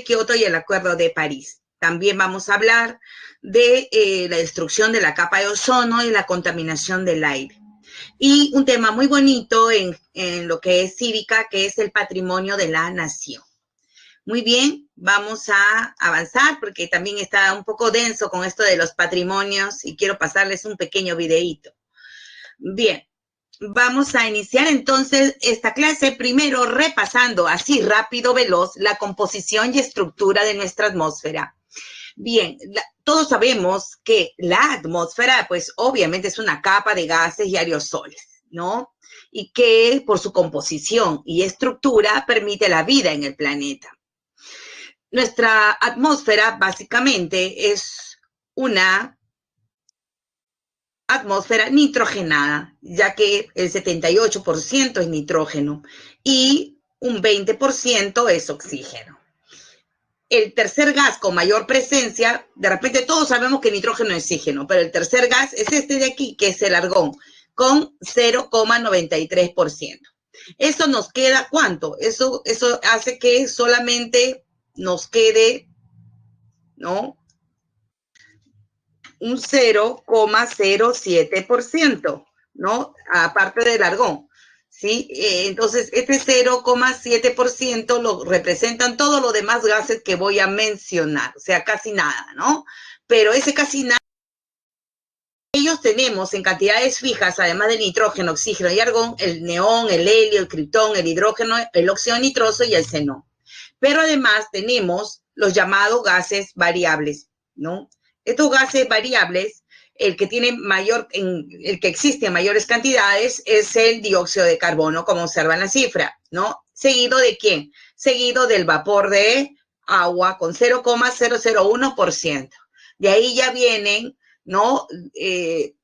Kioto y el Acuerdo de París. También vamos a hablar de la destrucción de la capa de ozono y la contaminación del aire. Y un tema muy bonito en lo que es cívica, que es el patrimonio de la nación. Muy bien, vamos a avanzar porque también está un poco denso con esto de los patrimonios y quiero pasarles un pequeño videíto. Bien, vamos a iniciar entonces esta clase primero repasando así rápido, veloz, la composición y estructura de nuestra atmósfera. Bien, todos sabemos que la atmósfera, pues obviamente es una capa de gases y aerosoles, ¿no? Y que por su composición y estructura permite la vida en el planeta. Nuestra atmósfera básicamente es una atmósfera nitrogenada, ya que el 78% es nitrógeno y un 20% es oxígeno. El tercer gas con mayor presencia, de repente todos sabemos que nitrógeno es oxígeno, pero el tercer gas es este de aquí, que es el argón, con 0,93%. Eso nos queda, ¿cuánto? Eso hace que solamente nos quede, ¿no?, un 0,07%, ¿no? Aparte del argón, ¿sí? Entonces, este 0,7% lo representan todos los demás gases que voy a mencionar, o sea, casi nada, ¿no? Pero ese casi nada, ellos tenemos en cantidades fijas, además del nitrógeno, oxígeno y argón, el neón, el helio, el criptón, el hidrógeno, el óxido nitroso y el xenón. Pero además tenemos los llamados gases variables, ¿no? Estos gases variables, el que existe en mayores cantidades es el dióxido de carbono, como observan la cifra, ¿no? ¿Seguido de quién? Seguido del vapor de agua con 0,001%. De ahí ya vienen, ¿no?,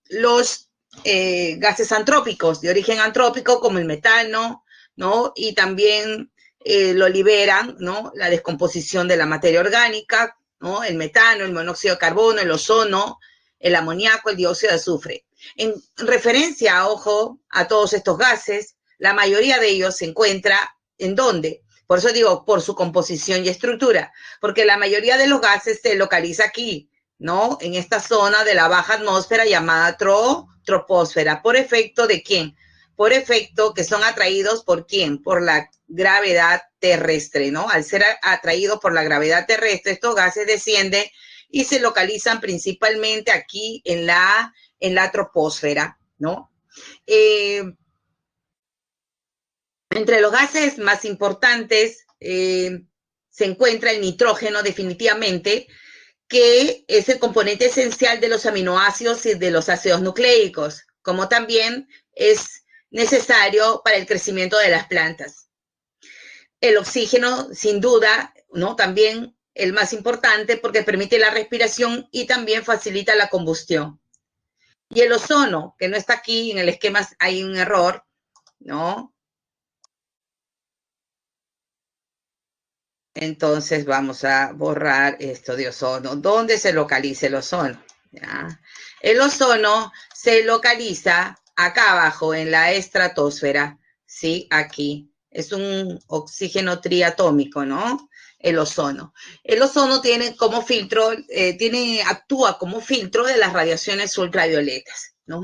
los gases antrópicos, de origen antrópico, como el metano, ¿no? Y también lo liberan, ¿no?, la descomposición de la materia orgánica, ¿no?, el metano, el monóxido de carbono, el ozono, el amoníaco, el dióxido de azufre. En referencia, ojo, a todos estos gases, la mayoría de ellos se encuentra ¿en dónde? Por eso digo, por su composición y estructura, porque la mayoría de los gases se localiza aquí, ¿no?, en esta zona de la baja atmósfera llamada troposfera. ¿Por efecto de quién? Por efecto que son atraídos ¿por quién? Por la gravedad terrestre, ¿no? Al ser atraídos por la gravedad terrestre, estos gases descienden y se localizan principalmente aquí en la troposfera, ¿no? Entre los gases más importantes se encuentra el nitrógeno, definitivamente, que es el componente esencial de los aminoácidos y de los ácidos nucleicos, como también es necesario para el crecimiento de las plantas. El oxígeno, sin duda, ¿no?, también el más importante porque permite la respiración y también facilita la combustión. Y el ozono, que no está aquí, en el esquema hay un error, ¿no? Entonces vamos a borrar esto de ozono. ¿Dónde se localiza el ozono? ¿Ya? El ozono se localiza acá abajo en la estratosfera, ¿sí? Aquí. Es un oxígeno triatómico, ¿no? El ozono. El ozono tiene como filtro, actúa como filtro de las radiaciones ultravioletas, ¿no?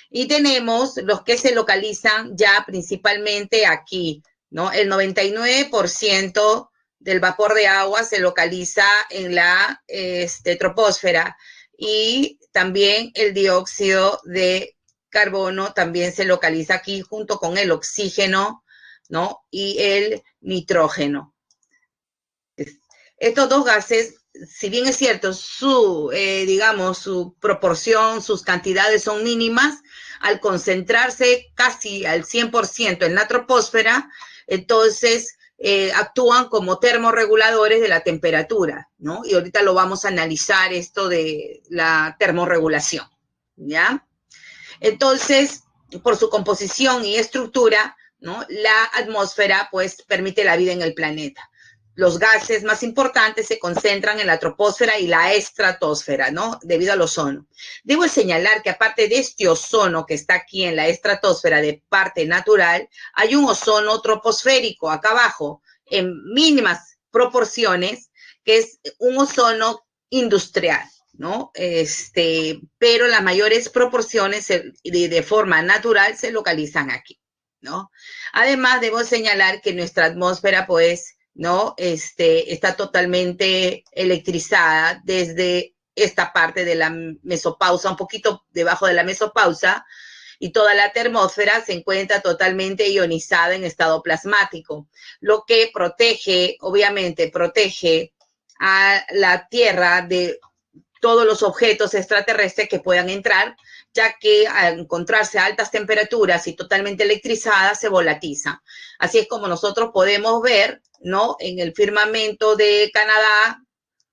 Y tenemos los que se localizan ya principalmente aquí, ¿no? El 99% del vapor de agua se localiza en la troposfera y también el dióxido de carbono también se localiza aquí junto con el oxígeno, ¿no?, y el nitrógeno. Estos dos gases, si bien es cierto, su proporción, sus cantidades son mínimas, al concentrarse casi al 100% en la troposfera, entonces actúan como termorreguladores de la temperatura, ¿no? Y ahorita lo vamos a analizar esto de la termorregulación, ¿ya? Entonces, por su composición y estructura, ¿no?, la atmósfera, pues, permite la vida en el planeta. Los gases más importantes se concentran en la troposfera y la estratosfera, ¿no?, debido al ozono. Debo señalar que aparte de este ozono que está aquí en la estratosfera de parte natural, hay un ozono troposférico acá abajo, en mínimas proporciones, que es un ozono industrial, ¿no? Pero las mayores proporciones de forma natural se localizan aquí, ¿no? Además, debo señalar que nuestra atmósfera, pues, ¿no? Está totalmente electrizada desde esta parte de la mesopausa, un poquito debajo de la mesopausa, y toda la termósfera se encuentra totalmente ionizada en estado plasmático, lo que protege, obviamente, protege a la Tierra de todos los objetos extraterrestres que puedan entrar, ya que al encontrarse a altas temperaturas y totalmente electrizadas, se volatiliza. Así es como nosotros podemos ver, ¿no? En el firmamento de Canadá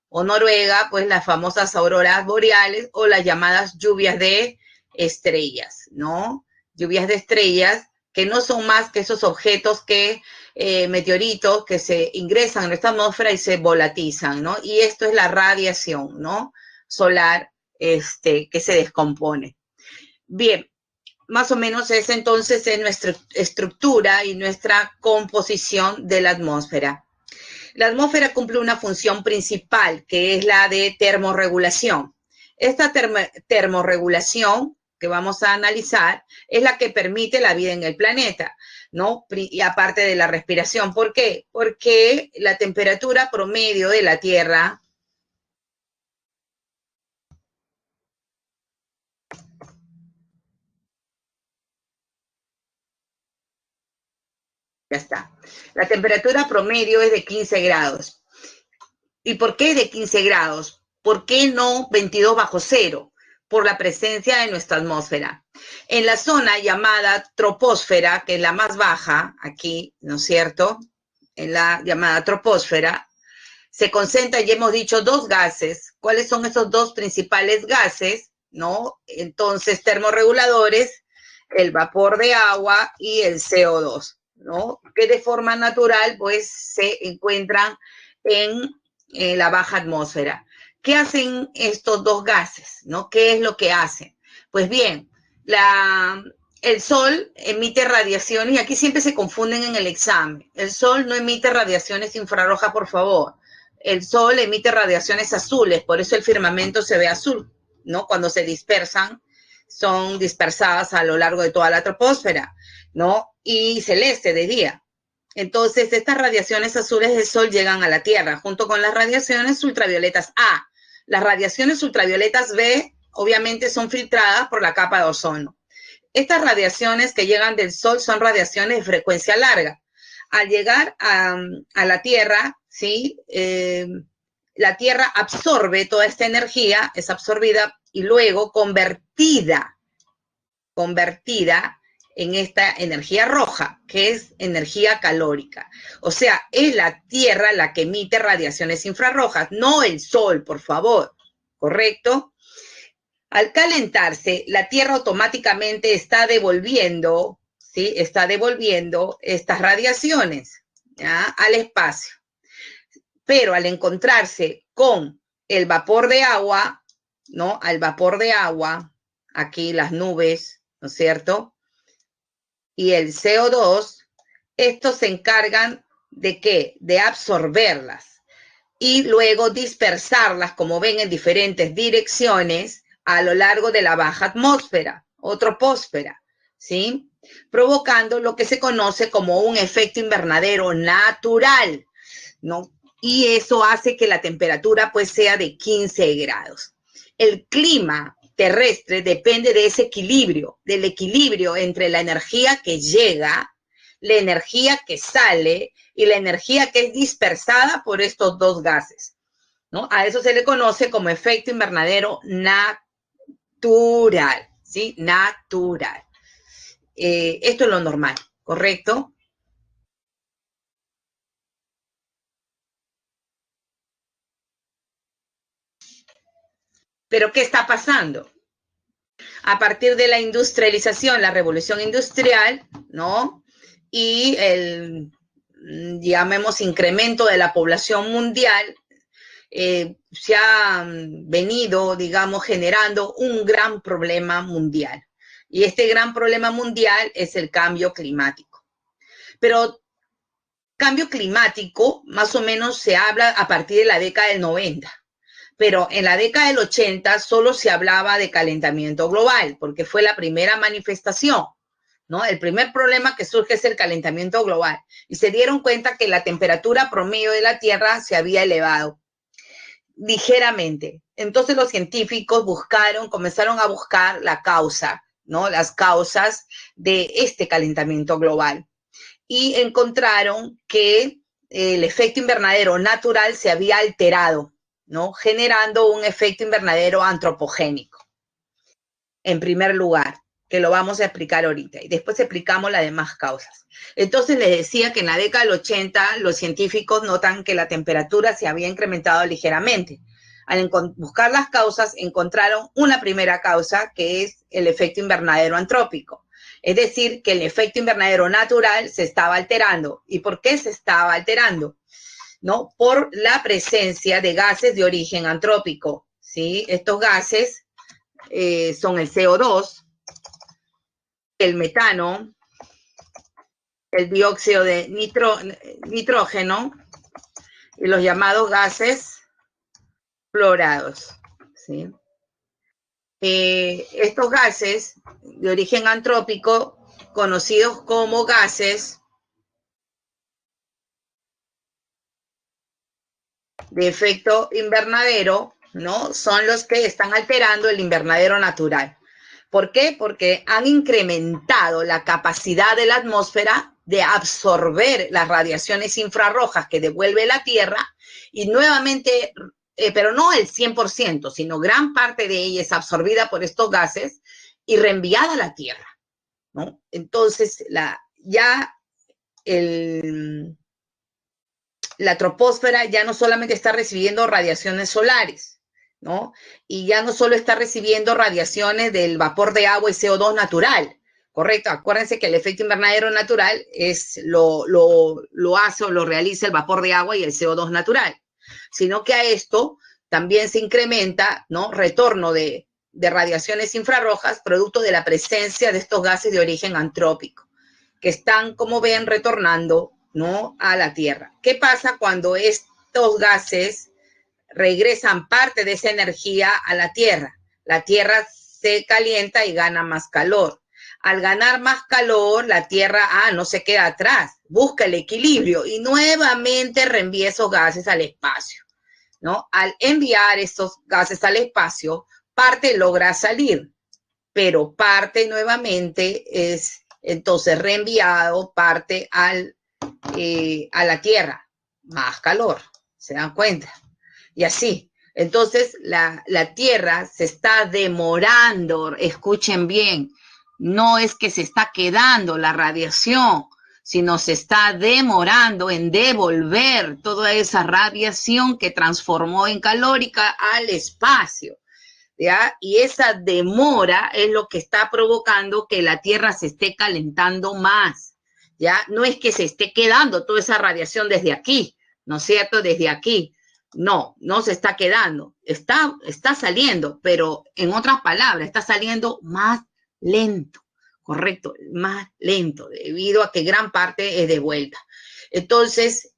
o Noruega, pues las famosas auroras boreales o las llamadas lluvias de estrellas, ¿no? Lluvias de estrellas que no son más que esos objetos que meteoritos que se ingresan en nuestra atmósfera y se volatilizan, ¿no? Y esto es la radiación, ¿no? Solar que se descompone. Bien, más o menos es entonces es nuestra estructura y nuestra composición de la atmósfera. La atmósfera cumple una función principal, que es la de termorregulación. Esta termorregulación que vamos a analizar es la que permite la vida en el planeta, ¿no? Y aparte de la respiración. ¿Por qué? Porque la temperatura promedio de la Tierra ya está. La temperatura promedio es de 15 grados. ¿Y por qué de 15 grados? ¿Por qué no 22 bajo cero? Por la presencia de nuestra atmósfera. En la zona llamada troposfera, que es la más baja aquí, ¿no es cierto? En la llamada troposfera, se concentran, ya hemos dicho, dos gases. ¿Cuáles son esos dos principales gases? ¿No? Entonces, termorreguladores, el vapor de agua y el CO2, ¿no? Que de forma natural, pues, se encuentran en la baja atmósfera. ¿Qué hacen estos dos gases? ¿No? ¿Qué es lo que hacen? Pues bien, el Sol emite radiaciones, y aquí siempre se confunden en el examen. El Sol no emite radiaciones infrarrojas, por favor. El Sol emite radiaciones azules, por eso el firmamento se ve azul, ¿no? Cuando se dispersan, son dispersadas a lo largo de toda la troposfera, ¿no? Y celeste de día. Entonces, estas radiaciones azules del Sol llegan a la Tierra junto con las radiaciones ultravioletas A. Las radiaciones ultravioletas B, obviamente, son filtradas por la capa de ozono. Estas radiaciones que llegan del Sol son radiaciones de frecuencia larga. Al llegar a la Tierra, ¿sí? La Tierra absorbe toda esta energía, es absorbida y luego convertida en esta energía roja, que es energía calórica. O sea, es la Tierra la que emite radiaciones infrarrojas, no el Sol, por favor, ¿correcto? Al calentarse, la Tierra automáticamente está devolviendo, ¿sí? Está devolviendo estas radiaciones, ¿ya? Al espacio. Pero al encontrarse con el vapor de agua, ¿no? Al vapor de agua, aquí las nubes, ¿no es cierto? Y el CO2, estos se encargan de ¿qué? De absorberlas y luego dispersarlas, como ven, en diferentes direcciones a lo largo de la baja atmósfera o troposfera, ¿sí? Provocando lo que se conoce como un efecto invernadero natural, ¿no? Y eso hace que la temperatura pues sea de 15 grados. El clima terrestre depende de ese equilibrio, del equilibrio entre la energía que llega, la energía que sale y la energía que es dispersada por estos dos gases, ¿no? A eso se le conoce como efecto invernadero natural, ¿sí? Natural. Esto es lo normal, ¿correcto? Pero ¿qué está pasando? A partir de la industrialización, la revolución industrial, ¿no? Y el, llamemos, incremento de la población mundial, se ha venido, digamos, generando un gran problema mundial. Y este gran problema mundial es el cambio climático. Pero Cambio climático, más o menos se habla a partir de la década del 90, pero en la década del 80 solo se hablaba de calentamiento global, porque fue la primera manifestación, ¿no? El primer problema que surge es el calentamiento global, y se dieron cuenta que la temperatura promedio de la Tierra se había elevado ligeramente. Entonces los científicos comenzaron a buscar la causa, ¿no? Las causas de este calentamiento global. Y encontraron que el efecto invernadero natural se había alterado, ¿no? Generando un efecto invernadero antropogénico, en primer lugar, que lo vamos a explicar ahorita, y después explicamos las demás causas. Entonces les decía que en la década del 80 los científicos notan que la temperatura se había incrementado ligeramente. Al buscar las causas, encontraron una primera causa, que es el efecto invernadero antrópico. Es decir, que el efecto invernadero natural se estaba alterando. ¿Y por qué se estaba alterando? ¿No? Por la presencia de gases de origen antrópico, ¿sí? Estos gases son el CO2, el metano, el dióxido de nitrógeno y los llamados gases fluorados, ¿sí? Estos gases de origen antrópico, conocidos como gases de efecto invernadero, ¿no? Son los que están alterando el invernadero natural. ¿Por qué? Porque han incrementado la capacidad de la atmósfera de absorber las radiaciones infrarrojas que devuelve la Tierra y nuevamente, pero no el 100%, sino gran parte de ella es absorbida por estos gases y reenviada a la Tierra, ¿no? Entonces, la troposfera ya no solamente está recibiendo radiaciones solares, ¿no? Y ya no solo está recibiendo radiaciones del vapor de agua y CO2 natural, ¿correcto? Acuérdense que el efecto invernadero natural lo hace o lo realiza el vapor de agua y el CO2 natural, sino que a esto también se incrementa, ¿no? Retorno de radiaciones infrarrojas producto de la presencia de estos gases de origen antrópico, que están, como ven, retornando, ¿no? A la Tierra. ¿Qué pasa cuando estos gases regresan parte de esa energía a la Tierra? La Tierra se calienta y gana más calor. Al ganar más calor, la Tierra no se queda atrás, busca el equilibrio y nuevamente reenvía esos gases al espacio, ¿no? Al enviar estos gases al espacio, parte logra salir, pero parte nuevamente es entonces reenviado parte a la Tierra, más calor, ¿se dan cuenta? Y así, entonces la Tierra se está demorando, escuchen bien, no es que se está quedando la radiación, sino se está demorando en devolver toda esa radiación que transformó en calórica al espacio. ¿Ya? Y esa demora es lo que está provocando que la Tierra se esté calentando más, ¿ya? No es que se esté quedando toda esa radiación desde aquí, ¿no es cierto? Desde aquí. No, no se está quedando. Está saliendo, pero en otras palabras, está saliendo más lento, ¿correcto? Más lento, debido a que gran parte es de vuelta. Entonces,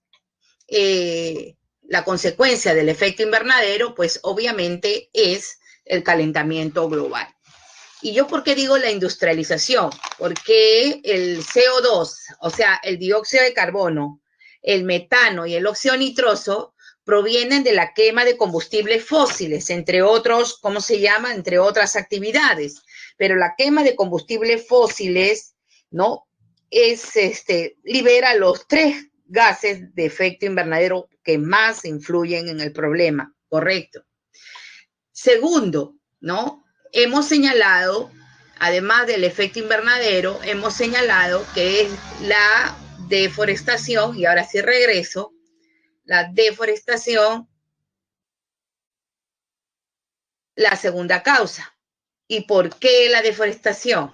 la consecuencia del efecto invernadero, pues obviamente es el calentamiento global. ¿Y yo por qué digo la industrialización? Porque el CO2, o sea, el dióxido de carbono, el metano y el óxido nitroso provienen de la quema de combustibles fósiles, entre otros, ¿cómo se llama? Entre otras actividades. Pero la quema de combustibles fósiles, ¿no? Libera los tres gases de efecto invernadero que más influyen en el problema, ¿correcto? Segundo, ¿no? Hemos señalado, además del efecto invernadero, hemos señalado que es la deforestación, y ahora sí regreso, la deforestación, la segunda causa. ¿Y por qué la deforestación?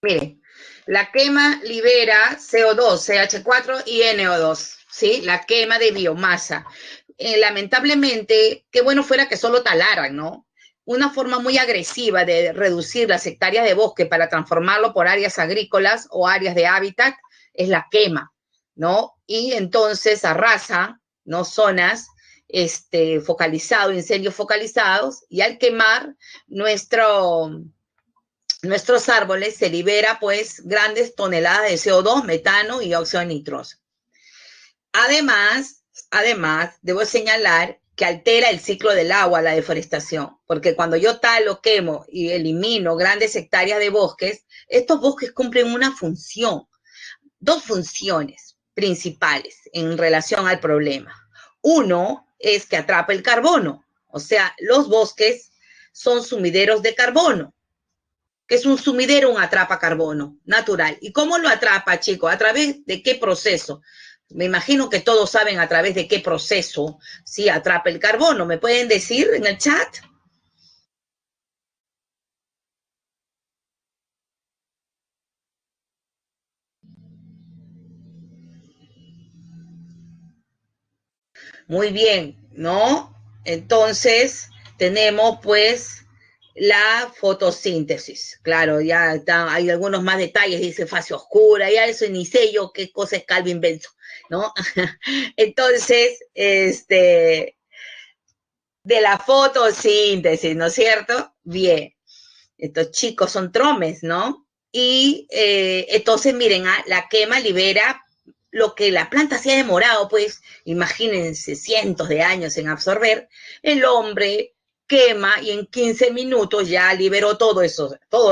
Miren, La quema libera CO2, CH4 y NO2, ¿sí? La quema de biomasa. Lamentablemente, qué bueno fuera que solo talaran, ¿no? Una forma muy agresiva de reducir las hectáreas de bosque para transformarlo por áreas agrícolas o áreas de hábitat es la quema, ¿no? Y entonces arrasa, ¿no? Zonas incendios focalizados, y al quemar nuestros árboles se libera pues grandes toneladas de CO2, metano y óxido nitroso. Además, debo señalar que altera el ciclo del agua la deforestación, porque cuando yo talo, quemo y elimino grandes hectáreas de bosques, estos bosques cumplen una función, dos funciones principales en relación al problema. Uno es que atrapa el carbono, o sea, los bosques son sumideros de carbono. ¿Qué es un sumidero? Un atrapa carbono natural. ¿Y cómo lo atrapa, chicos? ¿A través de qué proceso? Me imagino que todos saben a través de qué proceso sí atrapa el carbono. ¿Me pueden decir en el chat? Muy bien, ¿no? Entonces, tenemos pues la fotosíntesis. Claro, ya está, hay algunos más detalles, dice fase oscura, ya eso ni sé yo qué cosa es Calvin Benson, ¿no? Entonces, de la fotosíntesis, ¿no es cierto? Bien, estos chicos son tromes, ¿no? Y entonces, miren, la quema libera lo que la planta se ha demorado, pues, imagínense, cientos de años en absorber, el hombre quema y en 15 minutos ya liberó todas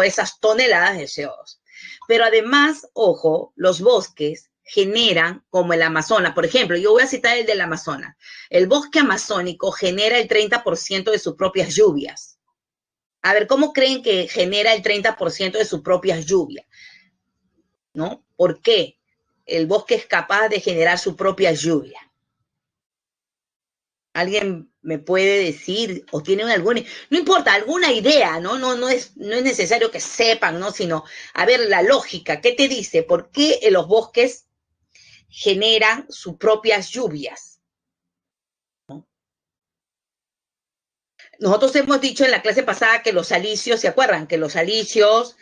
esas toneladas de CO2. Pero además, ojo, los bosques generan, como el Amazonas, por ejemplo, yo voy a citar el del Amazonas, el bosque amazónico genera el 30% de sus propias lluvias. A ver, ¿cómo creen que genera el 30% de sus propias lluvias? ¿No? ¿Por qué? El bosque es capaz de generar su propia lluvia. ¿Alguien me puede decir o tienen alguna, no importa, alguna idea, ¿no? No es necesario que sepan, ¿no? Sino, a ver, la lógica, ¿qué te dice? ¿Por qué los bosques generan sus propias lluvias? ¿No? Nosotros hemos dicho en la clase pasada que los alisios, ¿se acuerdan? Que los alisios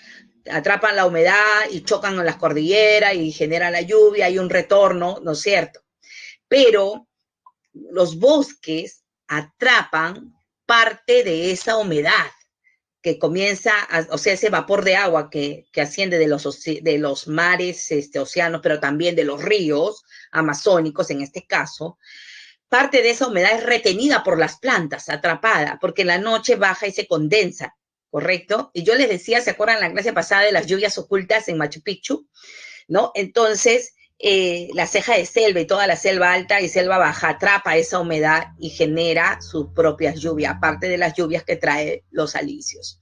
atrapan la humedad y chocan en las cordilleras y generan la lluvia, hay un retorno, ¿no es cierto? Pero los bosques atrapan parte de esa humedad que comienza, o sea, ese vapor de agua que asciende de los mares, océanos, pero también de los ríos amazónicos, en este caso, parte de esa humedad es retenida por las plantas, atrapada, porque en la noche baja y se condensa, ¿correcto? Y yo les decía, ¿se acuerdan la clase pasada de las lluvias ocultas en Machu Picchu? ¿No? Entonces, la ceja de selva y toda la selva alta y selva baja atrapa esa humedad y genera sus propias lluvias, aparte de las lluvias que trae los alisios.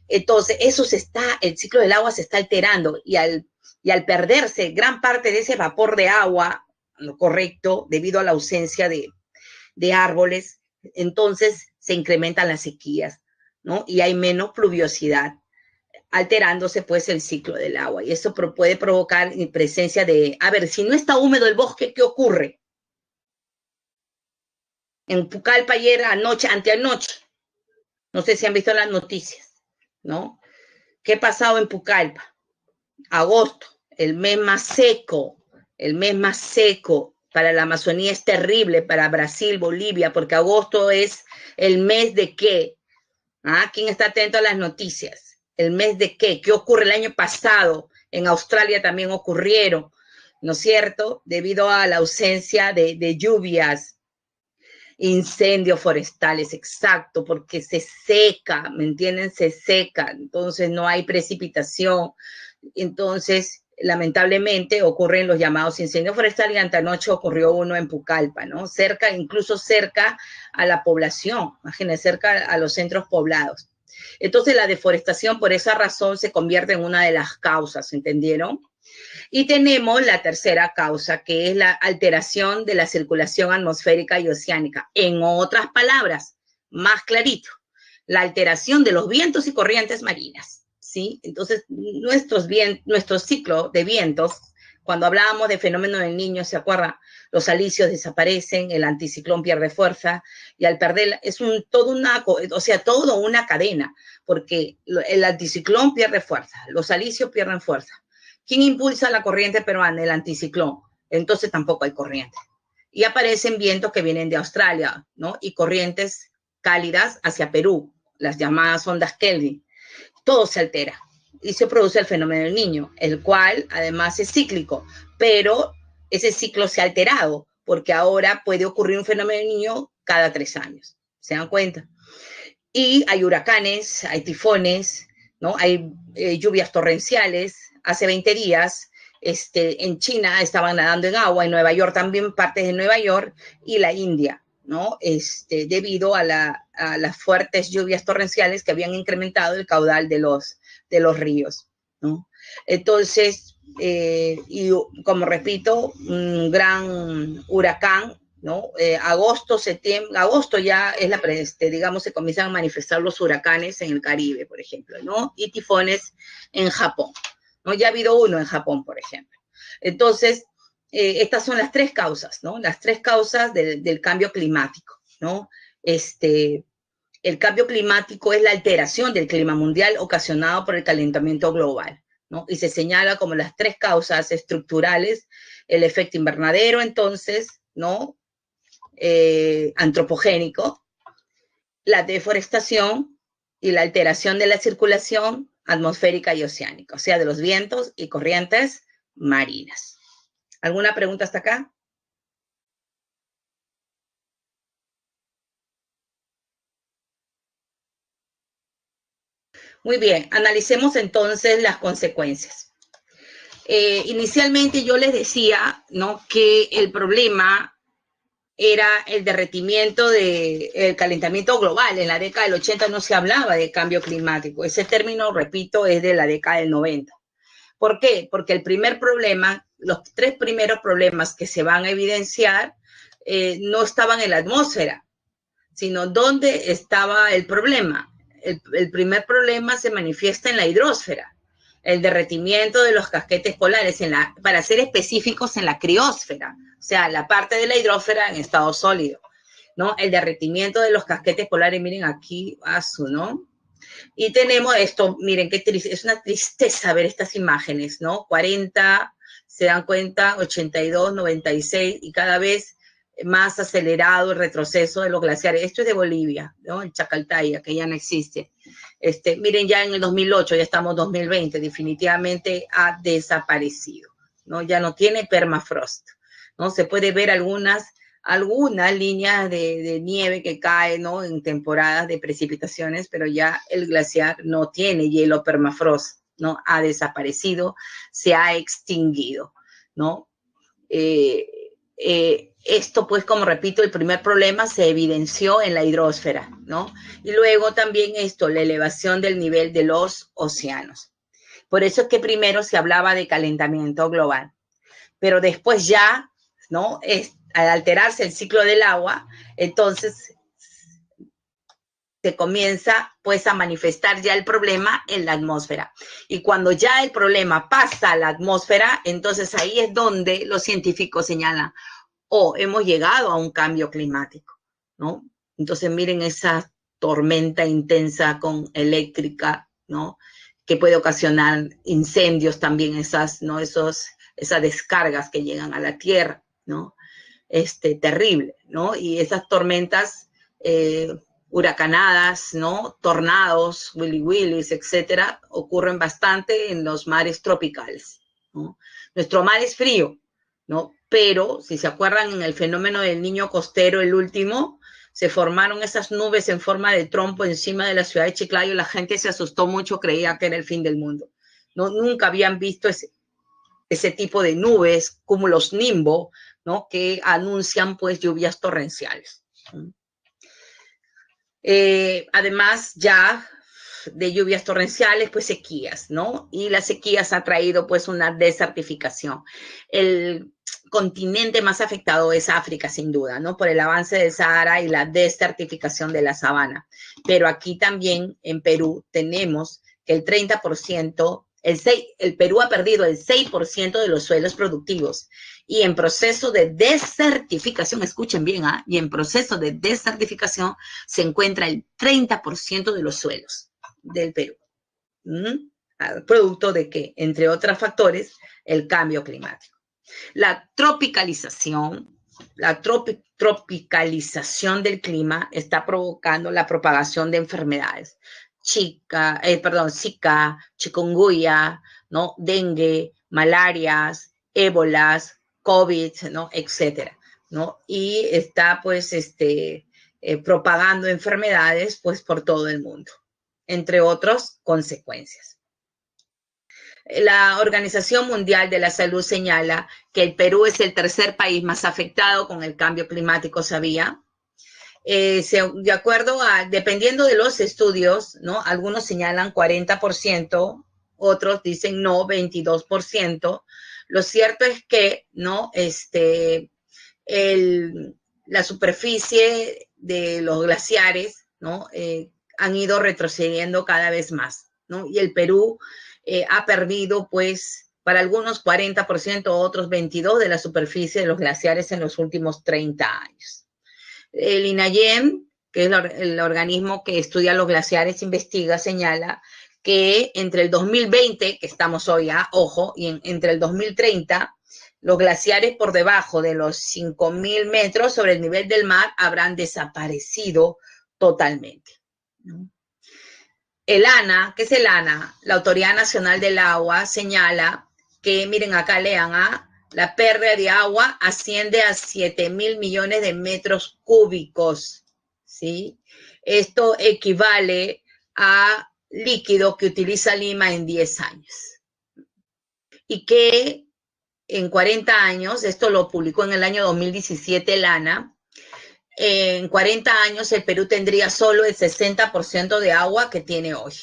Entonces, el ciclo del agua se está alterando y al perderse gran parte de ese vapor de agua, lo correcto, debido a la ausencia de árboles, entonces se incrementan las sequías, ¿no? Y hay menos pluviosidad, alterándose pues el ciclo del agua. Y eso puede provocar presencia de, a ver, si no está húmedo el bosque, ¿qué ocurre? En Pucallpa ayer anteanoche, no sé si han visto las noticias, ¿no? ¿Qué ha pasado en Pucallpa? Agosto, el mes más seco para la Amazonía es terrible, para Brasil, Bolivia, porque agosto es el mes de qué. ¿Quién está atento a las noticias? ¿El mes de qué? ¿Qué ocurre el año pasado? En Australia también ocurrieron, ¿no es cierto? Debido a la ausencia de lluvias, incendios forestales, exacto, porque se seca, ¿me entienden? Se seca, entonces no hay precipitación, entonces lamentablemente ocurren los llamados incendios forestales y antanoche ocurrió uno en Pucallpa, ¿no? Incluso cerca a la población, imagínense, cerca a los centros poblados. Entonces la deforestación por esa razón se convierte en una de las causas, ¿entendieron? Y tenemos la tercera causa, que es la alteración de la circulación atmosférica y oceánica. En otras palabras, más clarito, la alteración de los vientos y corrientes marinas. ¿sí? Entonces, nuestro ciclo de vientos, cuando hablábamos de fenómeno del Niño, ¿se acuerda? Los alisios desaparecen, el anticiclón pierde fuerza, y al perder, es toda una cadena, porque el anticiclón pierde fuerza, los alisios pierden fuerza. ¿Quién impulsa la corriente peruana? El anticiclón. Entonces tampoco hay corriente. Y aparecen vientos que vienen de Australia, ¿no? Y corrientes cálidas hacia Perú, las llamadas ondas Kelvin. Todo se altera y se produce el fenómeno del Niño, el cual además es cíclico, pero ese ciclo se ha alterado porque ahora puede ocurrir un fenómeno del Niño cada 3 años. ¿Se dan cuenta? Y hay huracanes, hay tifones, ¿no? Hay lluvias torrenciales. Hace 20 días en China estaban nadando en agua, en Nueva York también, partes de Nueva York y la India, ¿no? Debido a las fuertes lluvias torrenciales que habían incrementado el caudal de los ríos, ¿no? Entonces, y como repito, un gran huracán, ¿no? Agosto, septiembre, agosto ya es digamos, se comienzan a manifestar los huracanes en el Caribe, por ejemplo, ¿no? Y tifones en Japón, ¿no? Ya ha habido uno en Japón, por ejemplo. Entonces, estas son las 3 causas, ¿no? Las 3 causas del cambio climático, ¿no? El cambio climático es la alteración del clima mundial ocasionado por el calentamiento global, ¿no? Y se señala como las 3 causas estructurales: el efecto invernadero, entonces, ¿no? Antropogénico, la deforestación y la alteración de la circulación atmosférica y oceánica, o sea, de los vientos y corrientes marinas. ¿Alguna pregunta hasta acá? Muy bien, analicemos entonces las consecuencias. Inicialmente yo les decía, ¿no?, que el problema era el derretimiento el calentamiento global. En la década del 80 no se hablaba de cambio climático. Ese término, repito, es de la década del 90. ¿Por qué? Porque el primer problema, los 3 primeros problemas que se van a evidenciar no estaban en la atmósfera, sino ¿dónde estaba el problema? El primer problema se manifiesta en la hidrósfera, el derretimiento de los casquetes polares, para ser específicos, en la criósfera, o sea, la parte de la hidrósfera en estado sólido, ¿no? El derretimiento de los casquetes polares, miren aquí, ¿no? Y tenemos esto, miren qué triste, es una tristeza ver estas imágenes, ¿no? 40, se dan cuenta, 82, 96, y cada vez más acelerado el retroceso de los glaciares. Esto es de Bolivia, ¿no? En Chacaltaya, que ya no existe. Miren, ya en el 2008, ya estamos en 2020, definitivamente ha desaparecido, ¿no? Ya no tiene permafrost, ¿no? Se puede ver algunas líneas de nieve que cae, ¿no?, en temporadas de precipitaciones, pero ya el glaciar no tiene hielo permafrost, ¿no? Ha desaparecido, se ha extinguido, ¿no? Esto, pues, como repito, el primer problema se evidenció en la hidrósfera, ¿no? Y luego también la elevación del nivel de los océanos. Por eso es que primero se hablaba de calentamiento global, pero después ya, ¿no?, al alterarse el ciclo del agua, entonces se comienza, pues, a manifestar ya el problema en la atmósfera. Y cuando ya el problema pasa a la atmósfera, entonces ahí es donde los científicos señalan: hemos llegado a un cambio climático, ¿no? Entonces miren esa tormenta intensa eléctrica, ¿no?, que puede ocasionar incendios también, esas descargas que llegan a la Tierra, ¿no? Terrible, ¿no? Y esas tormentas huracanadas, ¿no?, tornados, willy-willys, etcétera, ocurren bastante en los mares tropicales, ¿no? Nuestro mar es frío, ¿no? Pero, si se acuerdan, en el fenómeno del Niño costero, el último, se formaron esas nubes en forma de trompo encima de la ciudad de Chiclayo. La gente se asustó mucho, creía que era el fin del mundo, ¿no? Nunca habían visto ese tipo de nubes, cúmulos nimbo, ¿no?, que anuncian, pues, lluvias torrenciales. Además, ya de lluvias torrenciales, pues sequías, ¿no? Y las sequías ha traído, pues, una desertificación. El continente más afectado es África, sin duda, ¿no?, por el avance del Sahara y la desertificación de la sabana. Pero aquí también, en Perú, tenemos que el 30%, el Perú ha perdido el 6% de los suelos productivos y en proceso de desertificación, escuchen bien, y en proceso de desertificación se encuentra el 30% de los suelos del Perú. Producto de que, entre otros factores, el cambio climático. La tropicalización del clima está provocando la propagación de enfermedades. Zika, chikungunya, ¿no? Dengue, malarias, ébolas, COVID, ¿no? Etcétera, ¿no? Y está, pues, propagando enfermedades, pues, por todo el mundo, entre otras consecuencias. La Organización Mundial de la Salud señala que el Perú es el tercer país más afectado con el cambio climático, ¿sabía? De acuerdo dependiendo de los estudios, ¿no? Algunos señalan 40%, otros dicen no, 22%. Lo cierto es que, ¿no? La superficie de los glaciares, ¿no? Han ido retrocediendo cada vez más, ¿no? Y el Perú ha perdido, pues, para algunos 40%, otros 22% de la superficie de los glaciares en los últimos 30 años. El INAYEM, que es el organismo que estudia los glaciares, investiga, señala que entre el 2020, que estamos hoy, ojo, y entre el 2030, los glaciares por debajo de los 5.000 metros sobre el nivel del mar habrán desaparecido totalmente. El ANA, ¿qué es el ANA? La Autoridad Nacional del Agua señala que, miren acá, lean, la pérdida de agua asciende a 7.000 millones de metros cúbicos, ¿sí? Esto equivale a líquido que utiliza Lima en 10 años. Y que en 40 años, esto lo publicó en el año 2017 el ANA, en 40 años el Perú tendría solo el 60% de agua que tiene hoy.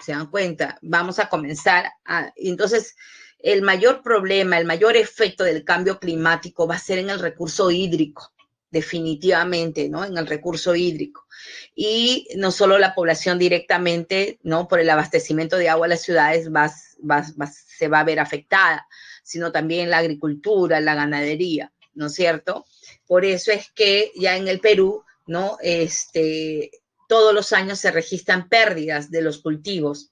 ¿Se dan cuenta? Vamos a comenzar entonces, el mayor problema, el mayor efecto del cambio climático va a ser en el recurso hídrico, definitivamente, ¿no? En el recurso hídrico. Y no solo la población directamente, ¿no? Por el abastecimiento de agua a las ciudades se va a ver afectada, sino también la agricultura, la ganadería, ¿no es cierto? Por eso es que ya en el Perú, ¿no? Todos los años se registran pérdidas de los cultivos.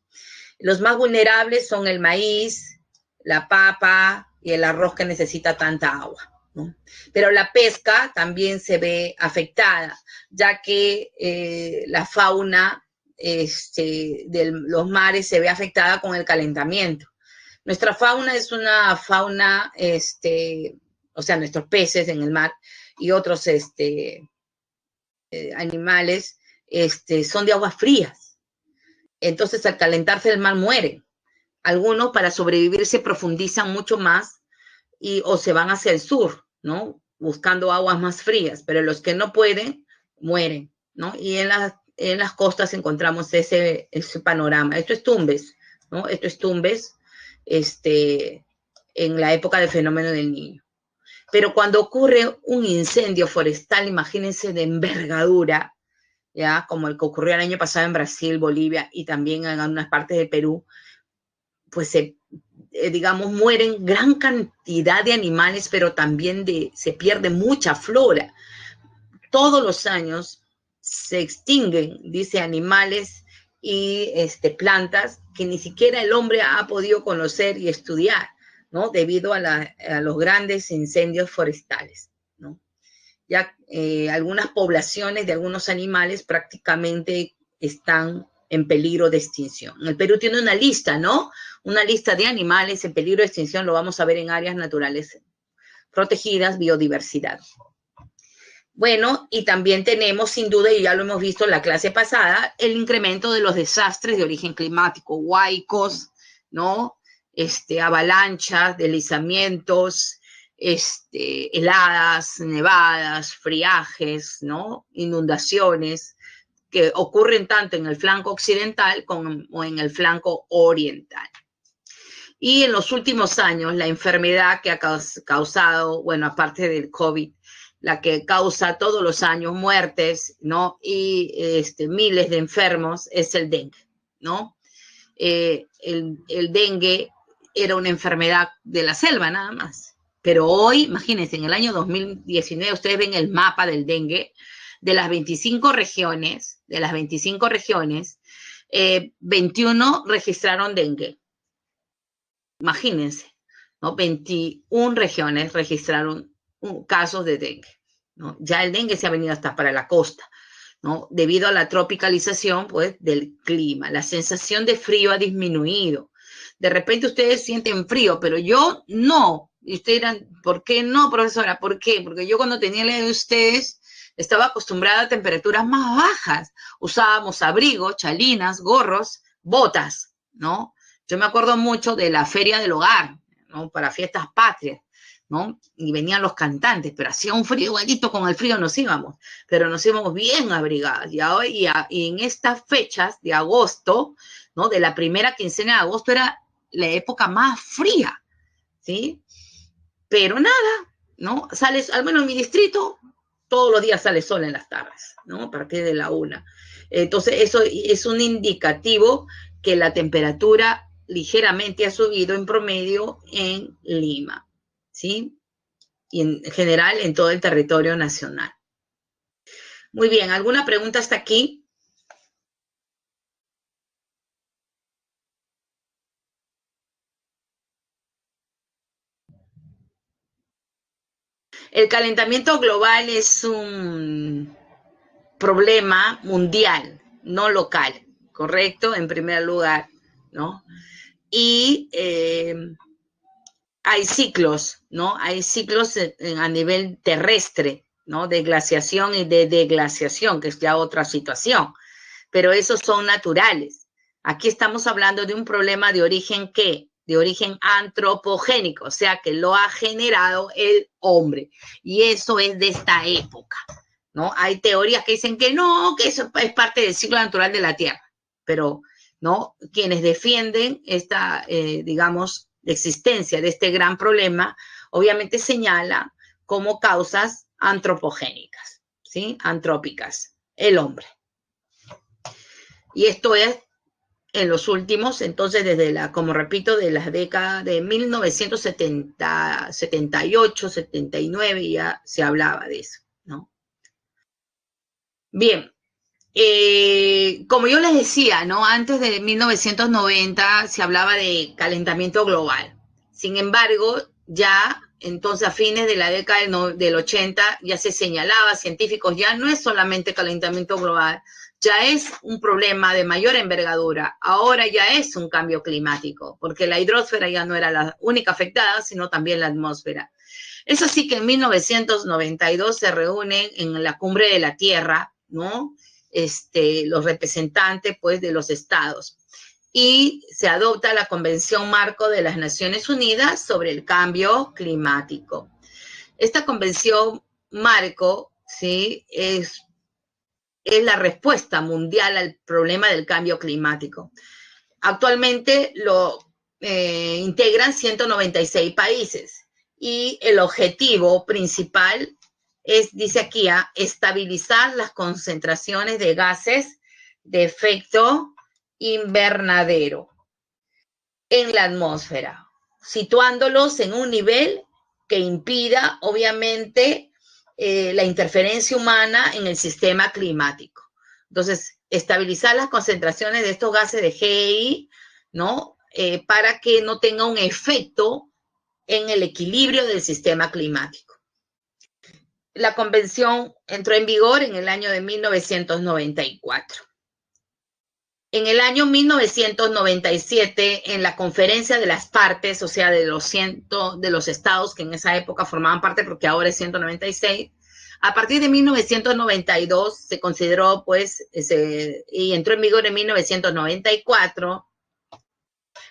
Los más vulnerables son el maíz, la papa y el arroz que necesita tanta agua, ¿no? Pero la pesca también se ve afectada, ya que la fauna de los mares se ve afectada con el calentamiento. Nuestra fauna es una fauna, o sea, nuestros peces en el mar y otros animales son de aguas frías. Entonces, al calentarse el mar mueren. Algunos para sobrevivir se profundizan mucho más o se van hacia el sur, ¿no? Buscando aguas más frías, pero los que no pueden, mueren, ¿no? Y en las costas encontramos ese panorama. Esto es Tumbes, ¿no? Esto es Tumbes, en la época del fenómeno del Niño. Pero cuando ocurre un incendio forestal, imagínense de envergadura, ya, como el que ocurrió el año pasado en Brasil, Bolivia y también en algunas partes de Perú, pues digamos, mueren gran cantidad de animales, pero también se pierde mucha flora. Todos los años se extinguen, dice, animales y plantas que ni siquiera el hombre ha podido conocer y estudiar, ¿no? Debido a los grandes incendios forestales, ¿no? Ya algunas poblaciones de algunos animales prácticamente están en peligro de extinción. El Perú tiene una lista, ¿no? Una lista de animales en peligro de extinción, lo vamos a ver en áreas naturales protegidas, biodiversidad. Bueno, y también tenemos, sin duda, y ya lo hemos visto en la clase pasada, el incremento de los desastres de origen climático, huaicos, ¿no? Avalanchas, deslizamientos, heladas, nevadas, friajes, ¿no? Inundaciones, que ocurren tanto en el flanco occidental como en el flanco oriental. Y en los últimos años, la enfermedad que ha causado, bueno, aparte del COVID, la que causa todos los años muertes, ¿no? Y miles de enfermos es el dengue, ¿no? el dengue era una enfermedad de la selva nada más. Pero hoy, imagínense, en el año 2019 ustedes ven el mapa del dengue de las 25 regiones, 21 registraron dengue. Imagínense, ¿no? 21 regiones registraron casos de dengue, ¿no? Ya el dengue se ha venido hasta para la costa, ¿no? Debido a la tropicalización, pues, del clima. La sensación de frío ha disminuido. De repente ustedes sienten frío, pero yo no. Y ustedes dirán, ¿por qué no, profesora? ¿Por qué? Porque yo cuando tenía la edad de ustedes estaba acostumbrada a temperaturas más bajas. Usábamos abrigos, chalinas, gorros, botas, ¿no? Yo me acuerdo mucho de la Feria del Hogar, ¿no? Para fiestas patrias, ¿no? Y venían los cantantes, pero hacía un frío igualito, con el frío nos íbamos, pero nos íbamos bien abrigadas. Y en estas fechas de agosto, ¿no? De la primera quincena de agosto era la época más fría, ¿sí? Pero nada, ¿no? Sales, al menos en mi distrito, todos los días sale sol en las tardes, ¿no? A partir de la 1. Entonces, eso es un indicativo que la temperatura ligeramente ha subido en promedio en Lima, ¿sí? Y en general en todo el territorio nacional. Muy bien, ¿alguna pregunta hasta aquí? El calentamiento global es un problema mundial, no local, ¿correcto? En primer lugar, ¿no? Y hay ciclos, ¿no? Hay ciclos a nivel terrestre, ¿no? De glaciación y de deglaciación, que es ya otra situación, pero esos son naturales. Aquí estamos hablando de un problema de origen, ¿qué? De origen antropogénico, o sea, que lo ha generado el hombre. Y eso es de esta época, ¿no? Hay teorías que dicen que no, que eso es parte del ciclo natural de la Tierra, pero, ¿no? Quienes defienden esta, digamos, existencia de este gran problema, obviamente señala como causas antropogénicas, ¿sí? Antrópicas, el hombre. Y esto es en los últimos, entonces desde como repito, de las décadas de 1970, 78, 79, ya se hablaba de eso, ¿no? Bien, como yo les decía, ¿no? Antes de 1990 se hablaba de calentamiento global. Sin embargo, ya entonces a fines de la década del 80 ya se señalaba, científicos, ya no es solamente calentamiento global, ya es un problema de mayor envergadura. Ahora ya es un cambio climático, porque la hidrosfera ya no era la única afectada, sino también la atmósfera. Es así que en 1992 se reúnen en la Cumbre de la Tierra, ¿no? Los representantes, pues, de los estados. Y se adopta la Convención Marco de las Naciones Unidas sobre el Cambio Climático. Esta Convención Marco, ¿sí? Es la respuesta mundial al problema del cambio climático. Actualmente lo integran 196 países y el objetivo principal es, dice aquí, estabilizar las concentraciones de gases de efecto invernadero en la atmósfera, situándolos en un nivel que impida, obviamente, la interferencia humana en el sistema climático. Entonces, estabilizar las concentraciones de estos gases de GEI, ¿no? Para que no tenga un efecto en el equilibrio del sistema climático. La convención entró en vigor en el año de 1994. En el año 1997, en la conferencia de las partes, o sea, de los estados que en esa época formaban parte, porque ahora es 196, a partir de 1992 se consideró, pues, y entró en vigor en 1994.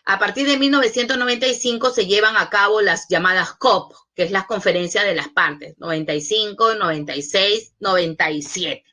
A partir de 1995 se llevan a cabo las llamadas COP, que es la conferencia de las partes, 95, 96, 97.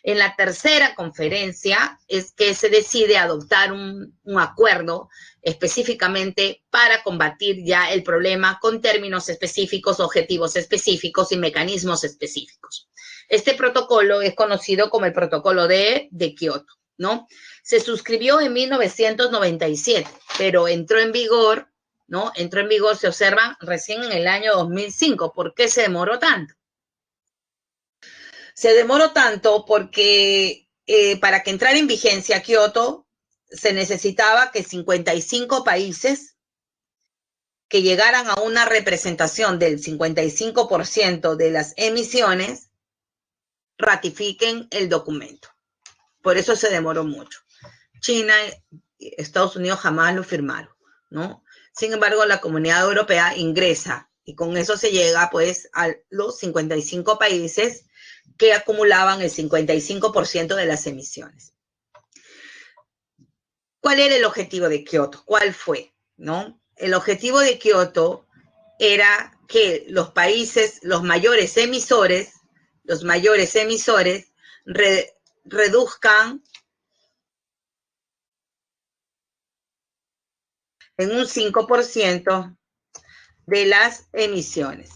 En la tercera conferencia es que se decide adoptar un acuerdo específicamente para combatir ya el problema con términos específicos, objetivos específicos y mecanismos específicos. Este protocolo es conocido como el protocolo de Kioto, ¿no? Se suscribió en 1997, pero entró en vigor, ¿no? Entró en vigor, se observa, recién en el año 2005. ¿Por qué se demoró tanto? Se demoró tanto porque para que entrara en vigencia Kioto se necesitaba que 55 países que llegaran a una representación del 55% de las emisiones ratifiquen el documento. Por eso se demoró mucho. China y Estados Unidos jamás lo firmaron, ¿no? Sin embargo, la Comunidad Europea ingresa y con eso se llega pues a los 55 países que acumulaban el 55% de las emisiones. ¿Cuál era el objetivo de Kioto? ¿Cuál fue? ¿No? El objetivo de Kioto era que los países, los mayores emisores, reduzcan en un 5% de las emisiones,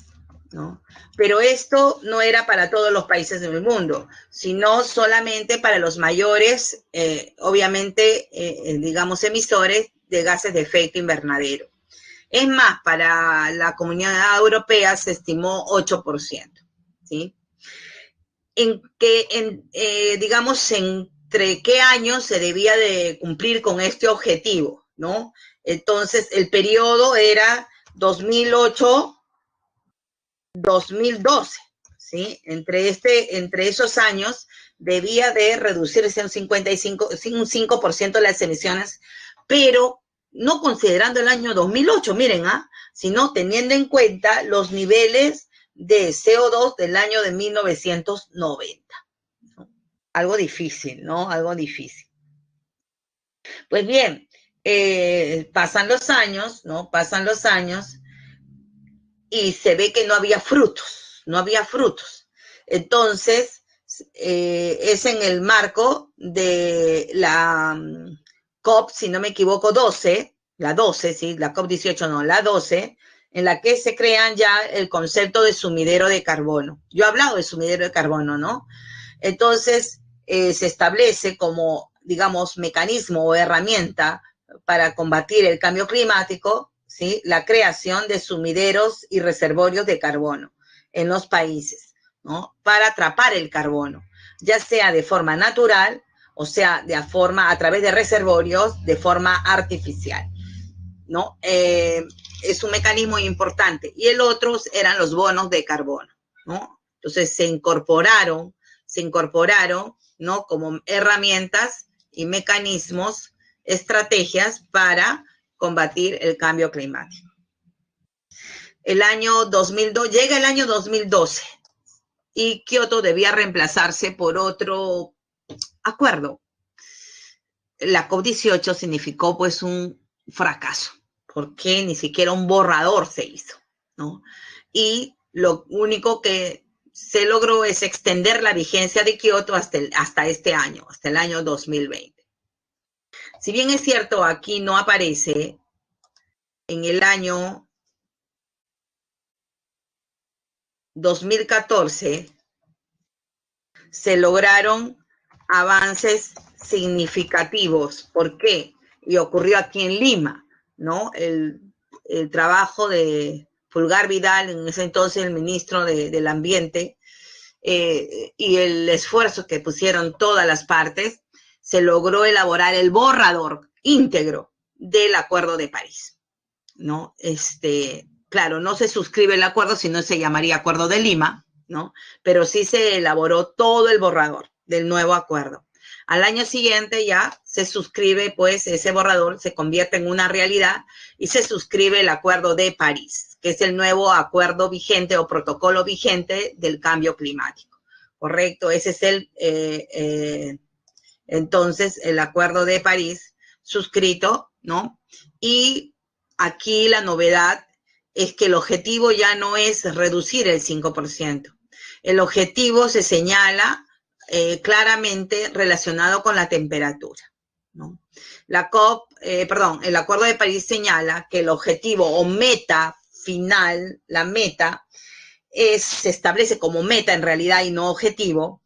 ¿no? Pero esto no era para todos los países del mundo, sino solamente para los mayores, obviamente, digamos, emisores de gases de efecto invernadero. Es más, para la Comunidad Europea se estimó 8%, ¿sí? Digamos, entre qué años se debía de cumplir con este objetivo, ¿no? Entonces, el periodo era 2008-2012, ¿sí? Entre esos años debía de reducirse un 5% las emisiones, pero no considerando el año 2008, miren, sino teniendo en cuenta los niveles de CO2 del año de 1990. ¿No? Algo difícil, ¿no? Algo difícil. Pues bien, pasan los años, ¿no? Pasan los años y se ve que no había frutos. Entonces, es en el marco de la COP, si no me equivoco, 12, la 12, sí, la COP 18 no, la 12, en la que se crean ya el concepto de sumidero de carbono. Yo he hablado de sumidero de carbono, ¿no? Entonces, se establece como, digamos, mecanismo o herramienta para combatir el cambio climático, ¿sí? La creación de sumideros y reservorios de carbono en los países, ¿no? Para atrapar el carbono, ya sea de forma natural, o sea, a través de reservorios, de forma artificial, ¿no? Es un mecanismo importante. Y el otro eran los bonos de carbono, ¿no? Entonces se incorporaron, ¿no? Como herramientas y mecanismos, estrategias para combatir el cambio climático. Llega el año 2012 y Kioto debía reemplazarse por otro acuerdo. La COP18 significó pues un fracaso, porque ni siquiera un borrador se hizo, ¿no? Y lo único que se logró es extender la vigencia de Kioto hasta este año, hasta el año 2020. Si bien es cierto, aquí no aparece, en el año 2014 se lograron avances significativos. ¿Por qué? Y ocurrió aquí en Lima, ¿no? El trabajo de Fulgar Vidal, en ese entonces el ministro del Ambiente, y el esfuerzo que pusieron todas las partes, se logró elaborar el borrador íntegro del Acuerdo de París, ¿no? Claro, no se suscribe el acuerdo, sino se llamaría Acuerdo de Lima, ¿no? Pero sí se elaboró todo el borrador del nuevo acuerdo. Al año siguiente ya se suscribe, pues, ese borrador se convierte en una realidad y se suscribe el Acuerdo de París, que es el nuevo acuerdo vigente o protocolo vigente del cambio climático, ¿correcto? Ese es entonces, el Acuerdo de París suscrito, ¿no? Y aquí la novedad es que el objetivo ya no es reducir el 5%. El objetivo se señala claramente relacionado con la temperatura, ¿no? El Acuerdo de París señala que el objetivo o meta final, la meta, se establece como meta en realidad y no objetivo,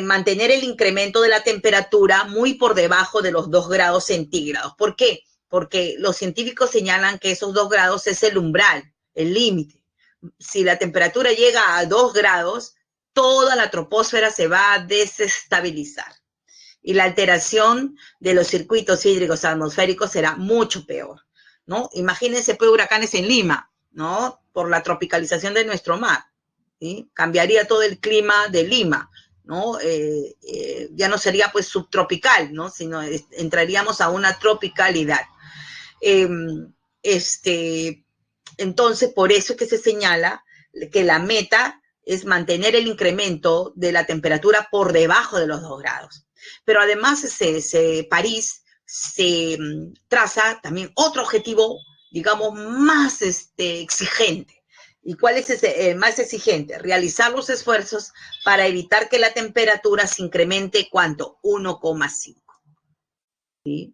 mantener el incremento de la temperatura muy por debajo de los 2 grados centígrados. ¿Por qué? Porque los científicos señalan que esos 2 grados es el umbral, el límite. Si la temperatura llega a 2 grados, toda la troposfera se va a desestabilizar y la alteración de los circuitos hídricos atmosféricos será mucho peor, ¿no? Imagínense, pues, huracanes en Lima, ¿no? Por la tropicalización de nuestro mar, ¿sí? Cambiaría todo el clima de Lima, ¿no? Ya no sería, pues, subtropical, ¿no? Sino entraríamos a una tropicalidad. Eh, entonces, por eso es que se señala que la meta es mantener el incremento de la temperatura por debajo de los 2 grados. Pero además París se traza también otro objetivo, digamos, más exigente. ¿Y cuál es ese más exigente? Realizar los esfuerzos para evitar que la temperatura se incremente, ¿cuánto? 1,5. ¿Sí?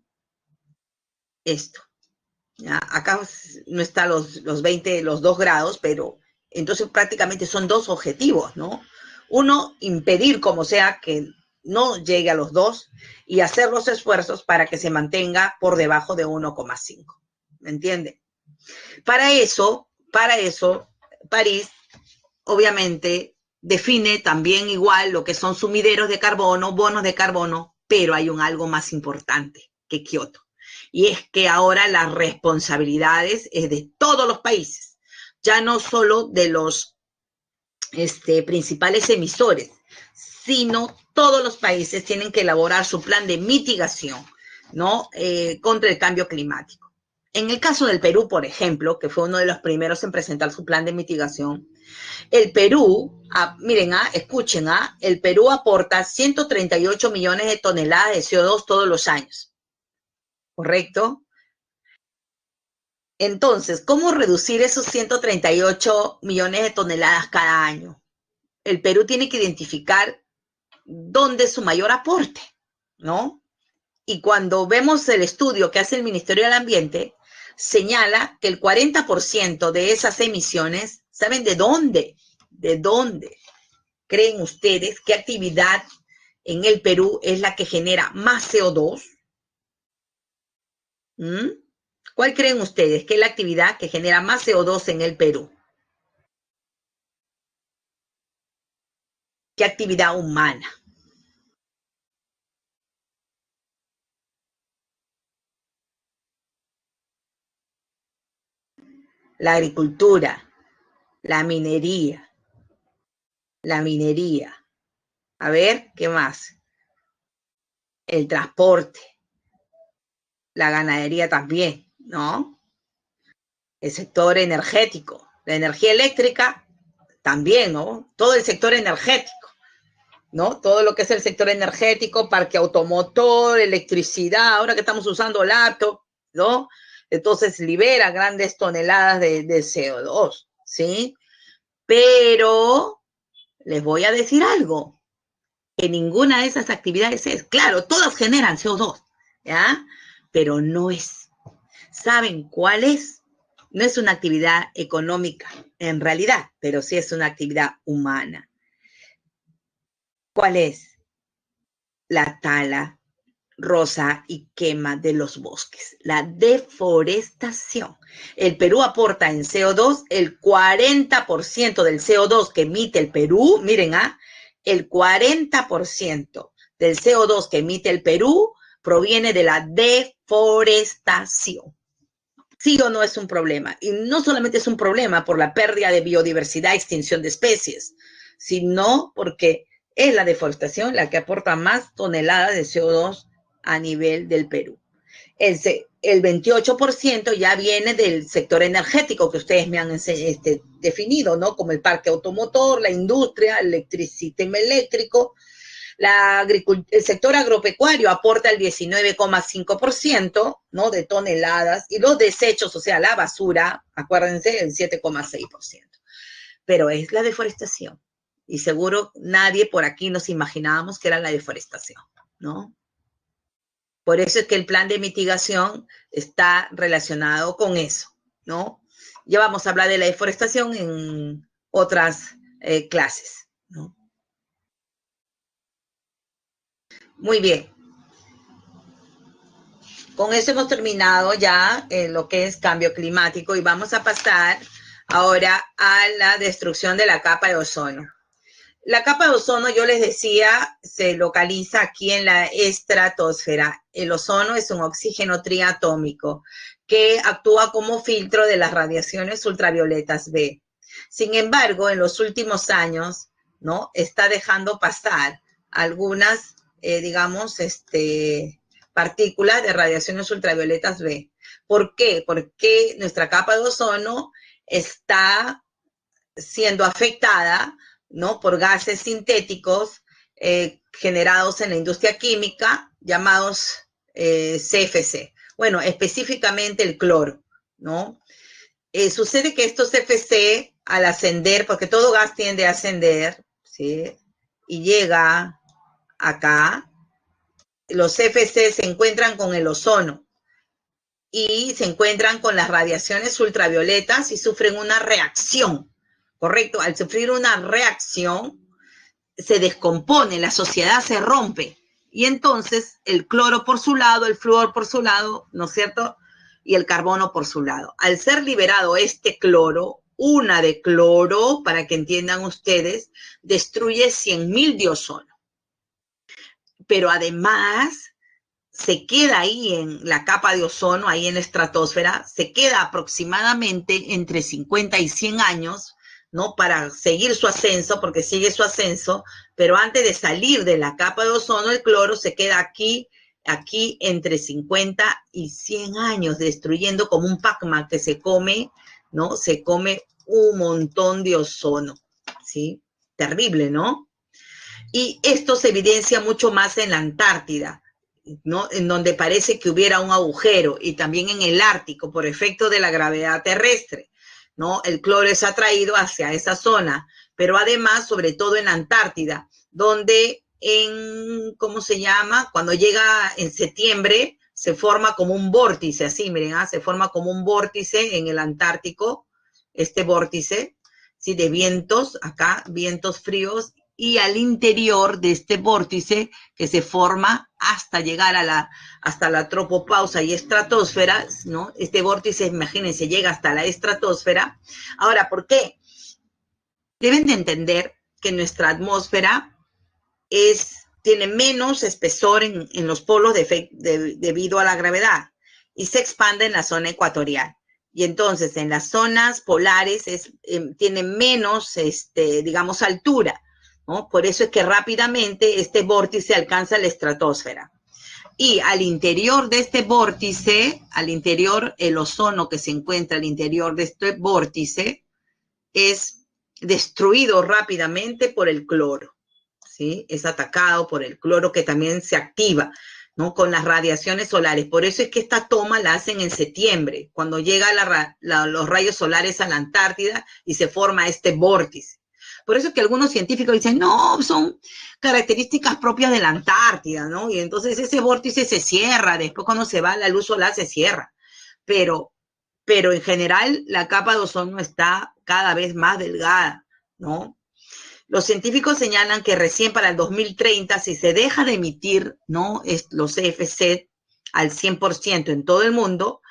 Esto. ¿Ya? Acá no está los 20, los 2 grados, pero entonces prácticamente son dos objetivos, ¿no? Uno, impedir como sea que no llegue a los 2 y hacer los esfuerzos para que se mantenga por debajo de 1,5. ¿Me entiende? Para eso, París obviamente define también igual lo que son sumideros de carbono, bonos de carbono, pero hay algo más importante que Kioto. Y es que ahora las responsabilidades es de todos los países, ya no solo de los principales emisores, sino todos los países tienen que elaborar su plan de mitigación, ¿no? Contra el cambio climático. En el caso del Perú, por ejemplo, que fue uno de los primeros en presentar su plan de mitigación, el Perú, miren, escuchen, el Perú aporta 138 millones de toneladas de CO2 todos los años. ¿Correcto? Entonces, ¿cómo reducir esos 138 millones de toneladas cada año? El Perú tiene que identificar dónde es su mayor aporte, ¿no? Y cuando vemos el estudio que hace el Ministerio del Ambiente, señala que el 40% de esas emisiones, ¿saben de dónde? ¿De dónde creen ustedes qué actividad en el Perú es la que genera más CO2? ¿Cuál creen ustedes que es la actividad que genera más CO2 en el Perú? ¿Qué actividad humana? La agricultura, la minería, la minería. A ver, ¿qué más? El transporte, la ganadería también, ¿no? El sector energético, la energía eléctrica también, ¿no? Todo el sector energético, ¿no? Todo lo que es el sector energético, parque automotor, electricidad, ahora que estamos usando laptop, ¿no? Entonces libera grandes toneladas de CO2, ¿sí? Pero les voy a decir algo, que ninguna de esas actividades es, claro, todas generan CO2, ¿ya? Pero no es. ¿Saben cuál es? No es una actividad económica, en realidad, pero sí es una actividad humana. ¿Cuál es? La tala, roza y quema de los bosques, la deforestación. El Perú aporta en CO2 el 40% del CO2 que emite el Perú, miren, el 40% del CO2 que emite el Perú proviene de la deforestación. ¿Sí o no es un problema? Y no solamente es un problema por la pérdida de biodiversidad, extinción de especies, sino porque es la deforestación la que aporta más toneladas de CO2 a nivel del Perú. El 28% ya viene del sector energético que ustedes me han definido, ¿no? Como el parque automotor, la industria, el sistema eléctrico. El sector agropecuario aporta el 19,5%, ¿no? De toneladas, y los desechos, o sea, la basura, acuérdense, el 7,6%. Pero es la deforestación. Y seguro nadie por aquí nos imaginábamos que era la deforestación, ¿no? Por eso es que el plan de mitigación está relacionado con eso, ¿no? Ya vamos a hablar de la deforestación en otras clases, ¿no? Muy bien. Con eso hemos terminado ya lo que es cambio climático y vamos a pasar ahora a la destrucción de la capa de ozono. La capa de ozono, yo les decía, se localiza aquí en la estratosfera. El ozono es un oxígeno triatómico que actúa como filtro de las radiaciones ultravioletas B. Sin embargo, en los últimos años, ¿no? Está dejando pasar algunas, digamos, partículas de radiaciones ultravioletas B. ¿Por qué? Porque nuestra capa de ozono está siendo afectada, ¿no? Por gases sintéticos generados en la industria química llamados CFC. Bueno, específicamente el cloro, ¿no? Sucede que estos CFC al ascender, porque todo gas tiende a ascender, ¿sí? Y llega acá, los CFC se encuentran con el ozono y se encuentran con las radiaciones ultravioletas y sufren una reacción, ¿correcto? Al sufrir una reacción, se descompone, la sociedad se rompe. Y entonces el cloro por su lado, el flúor por su lado, ¿no es cierto? Y el carbono por su lado. Al ser liberado este cloro, una de cloro, para que entiendan ustedes, destruye 100.000 de ozono. Pero además se queda ahí en la capa de ozono, ahí en la estratosfera, se queda aproximadamente entre 50 y 100 años, ¿no? Para seguir su ascenso, porque sigue su ascenso, pero antes de salir de la capa de ozono, el cloro se queda aquí entre 50 y 100 años, destruyendo como un Pac-Man que se come, ¿no? Se come un montón de ozono, ¿sí? Terrible, ¿no? Y esto se evidencia mucho más en la Antártida, ¿no? En donde parece que hubiera un agujero, y también en el Ártico por efecto de la gravedad terrestre, ¿no? El cloro es atraído hacia esa zona, pero además, sobre todo en Antártida, donde ¿cómo se llama? Cuando llega en septiembre, se forma como un vórtice, así, miren, se forma como un vórtice en el Antártico, este vórtice, ¿sí? De vientos, acá, vientos fríos, y al interior de este vórtice que se forma hasta llegar hasta la tropopausa y estratosfera, ¿no? Este vórtice, imagínense, llega hasta la estratosfera. Ahora, ¿por qué? Deben de entender que nuestra atmósfera tiene menos espesor en los polos debido a la gravedad y se expande en la zona ecuatorial. Y entonces en las zonas polares tiene menos, digamos, altura, ¿no? Por eso es que rápidamente este vórtice alcanza la estratosfera. Y al interior de este vórtice, al interior, el ozono que se encuentra al interior de este vórtice es destruido rápidamente por el cloro, ¿sí? Es atacado por el cloro que también se activa, ¿no? Con las radiaciones solares. Por eso es que esta toma la hacen en septiembre, cuando llegan los rayos solares a la Antártida y se forma este vórtice. Por eso es que algunos científicos dicen, no, son características propias de la Antártida, ¿no? Y entonces ese vórtice se cierra, después cuando se va la luz solar se cierra. Pero en general la capa de ozono está cada vez más delgada, ¿no? Los científicos señalan que recién para el 2030, si se deja de emitir, ¿no? Los CFC al 100% en todo el mundo,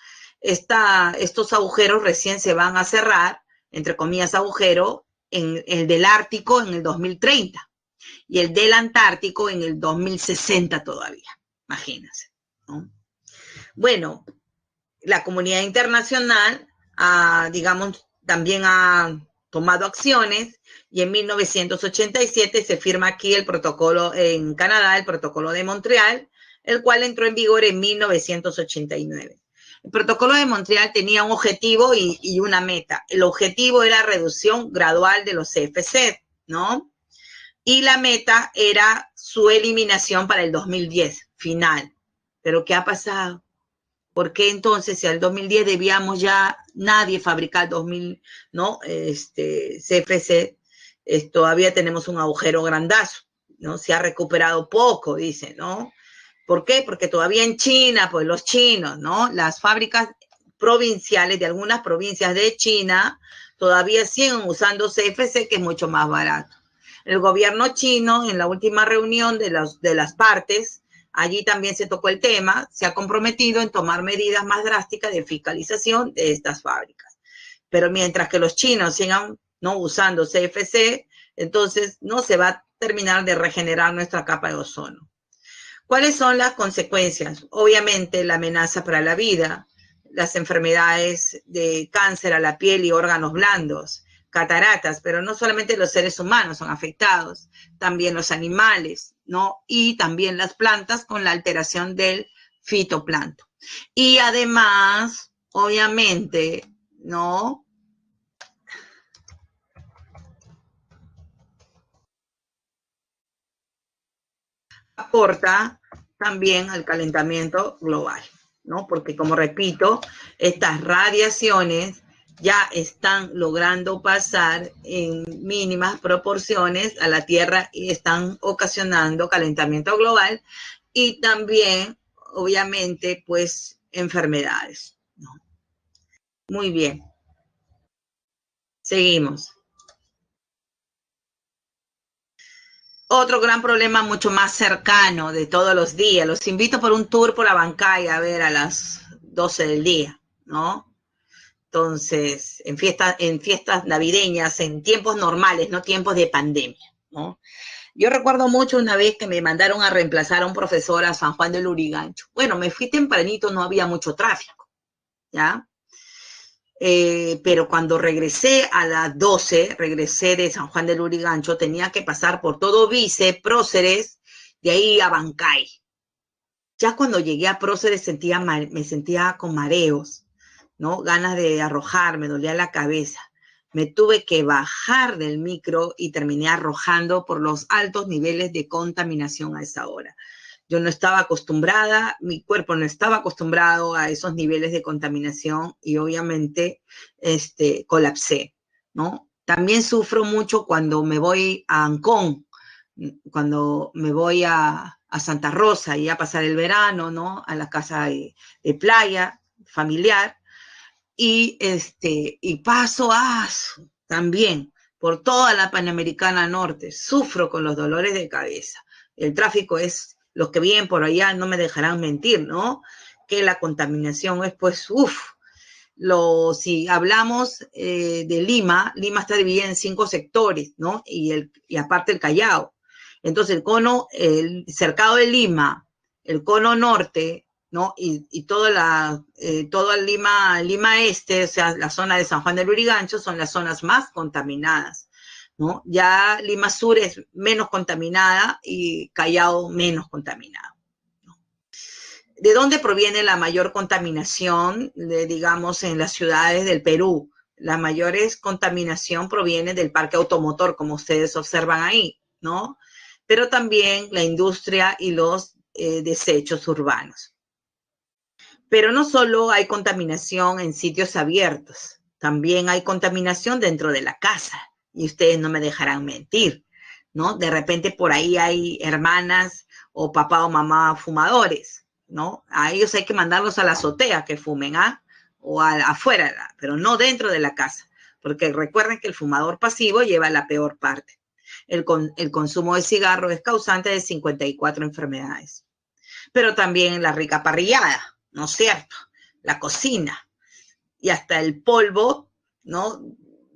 estos agujeros recién se van a cerrar, entre comillas agujero, en el del Ártico en el 2030 y el del Antártico en el 2060 todavía, imagínense, ¿no? Bueno, la comunidad internacional, digamos, también ha tomado acciones y en 1987 se firma aquí el protocolo en Canadá, el protocolo de Montreal, el cual entró en vigor en 1989. El protocolo de Montreal tenía un objetivo y una meta. El objetivo era reducción gradual de los CFC, ¿no? Y la meta era su eliminación para el 2010, final. ¿Pero qué ha pasado? ¿Por qué entonces si al 2010 debíamos ya nadie fabricar 2000, ¿no? CFC, todavía tenemos un agujero grandazo, ¿no? Se ha recuperado poco, dice, ¿no? ¿Por qué? Porque todavía en China, pues los chinos, ¿no? Las fábricas provinciales de algunas provincias de China todavía siguen usando CFC, que es mucho más barato. El gobierno chino, en la última reunión de las partes, Allí también se tocó el tema, se ha comprometido en tomar medidas más drásticas de fiscalización de estas fábricas. Pero mientras que los chinos sigan no usando CFC, entonces no se va a terminar de regenerar nuestra capa de ozono. ¿Cuáles son las consecuencias? Obviamente la amenaza para la vida, las enfermedades de cáncer a la piel y órganos blandos, cataratas, pero no solamente los seres humanos son afectados, también los animales, ¿no? Y también las plantas con la alteración del fitoplancton. Y además, obviamente, ¿no? Aporta también al calentamiento global, ¿no? Porque como repito, estas radiaciones ya están logrando pasar en mínimas proporciones a la Tierra y están ocasionando calentamiento global y también, obviamente, pues enfermedades, ¿no? Muy bien, seguimos. Otro gran problema mucho más cercano de todos los días. Los invito por un tour por Abancay a ver a las 12 del día, ¿no? Entonces, en fiestas navideñas, en tiempos normales, no tiempos de pandemia, ¿no? Yo recuerdo mucho una vez que me mandaron a reemplazar a un profesor a San Juan del Lurigancho. Bueno, me fui tempranito, no había mucho tráfico, ¿ya? Pero cuando regresé a las 12, regresé de San Juan del Lurigancho, tenía que pasar por todo Vice, Próceres, de ahí a Bancay. Ya cuando llegué a Próceres me sentía con mareos, ¿no? Ganas de arrojar, me dolía la cabeza. Me tuve que bajar del micro y terminé arrojando por los altos niveles de contaminación a esa hora. Yo no estaba acostumbrada, mi cuerpo no estaba acostumbrado a esos niveles de contaminación y obviamente colapsé, ¿no? También sufro mucho cuando me voy a Ancón, cuando me voy a Santa Rosa y a pasar el verano, ¿no? A la casa de playa familiar y paso también por toda la Panamericana Norte, sufro con los dolores de cabeza. El tráfico es, los que vienen por allá no me dejarán mentir, ¿no? Que la contaminación es pues, si hablamos de Lima, Lima está dividida en 5 sectores, ¿no? Y aparte el Callao. Entonces el cercado de Lima, el cono norte, ¿no? Y todo el Lima Este, o sea, la zona de San Juan del Lurigancho, son las zonas más contaminadas, ¿no? Ya Lima Sur es menos contaminada y Callao menos contaminado. ¿De dónde proviene la mayor contaminación, digamos, en las ciudades del Perú? La mayor contaminación proviene del parque automotor, como ustedes observan ahí, ¿no? Pero también la industria y los desechos urbanos. Pero no solo hay contaminación en sitios abiertos, también hay contaminación dentro de la casa. Y ustedes no me dejarán mentir, ¿no? De repente por ahí hay hermanas o papá o mamá fumadores, ¿no? A ellos hay que mandarlos a la azotea que fumen, o afuera, pero no dentro de la casa, porque recuerden que el fumador pasivo lleva la peor parte. El consumo de cigarro es causante de 54 enfermedades. Pero también la rica parrillada, ¿no es cierto? La cocina y hasta el polvo, ¿no?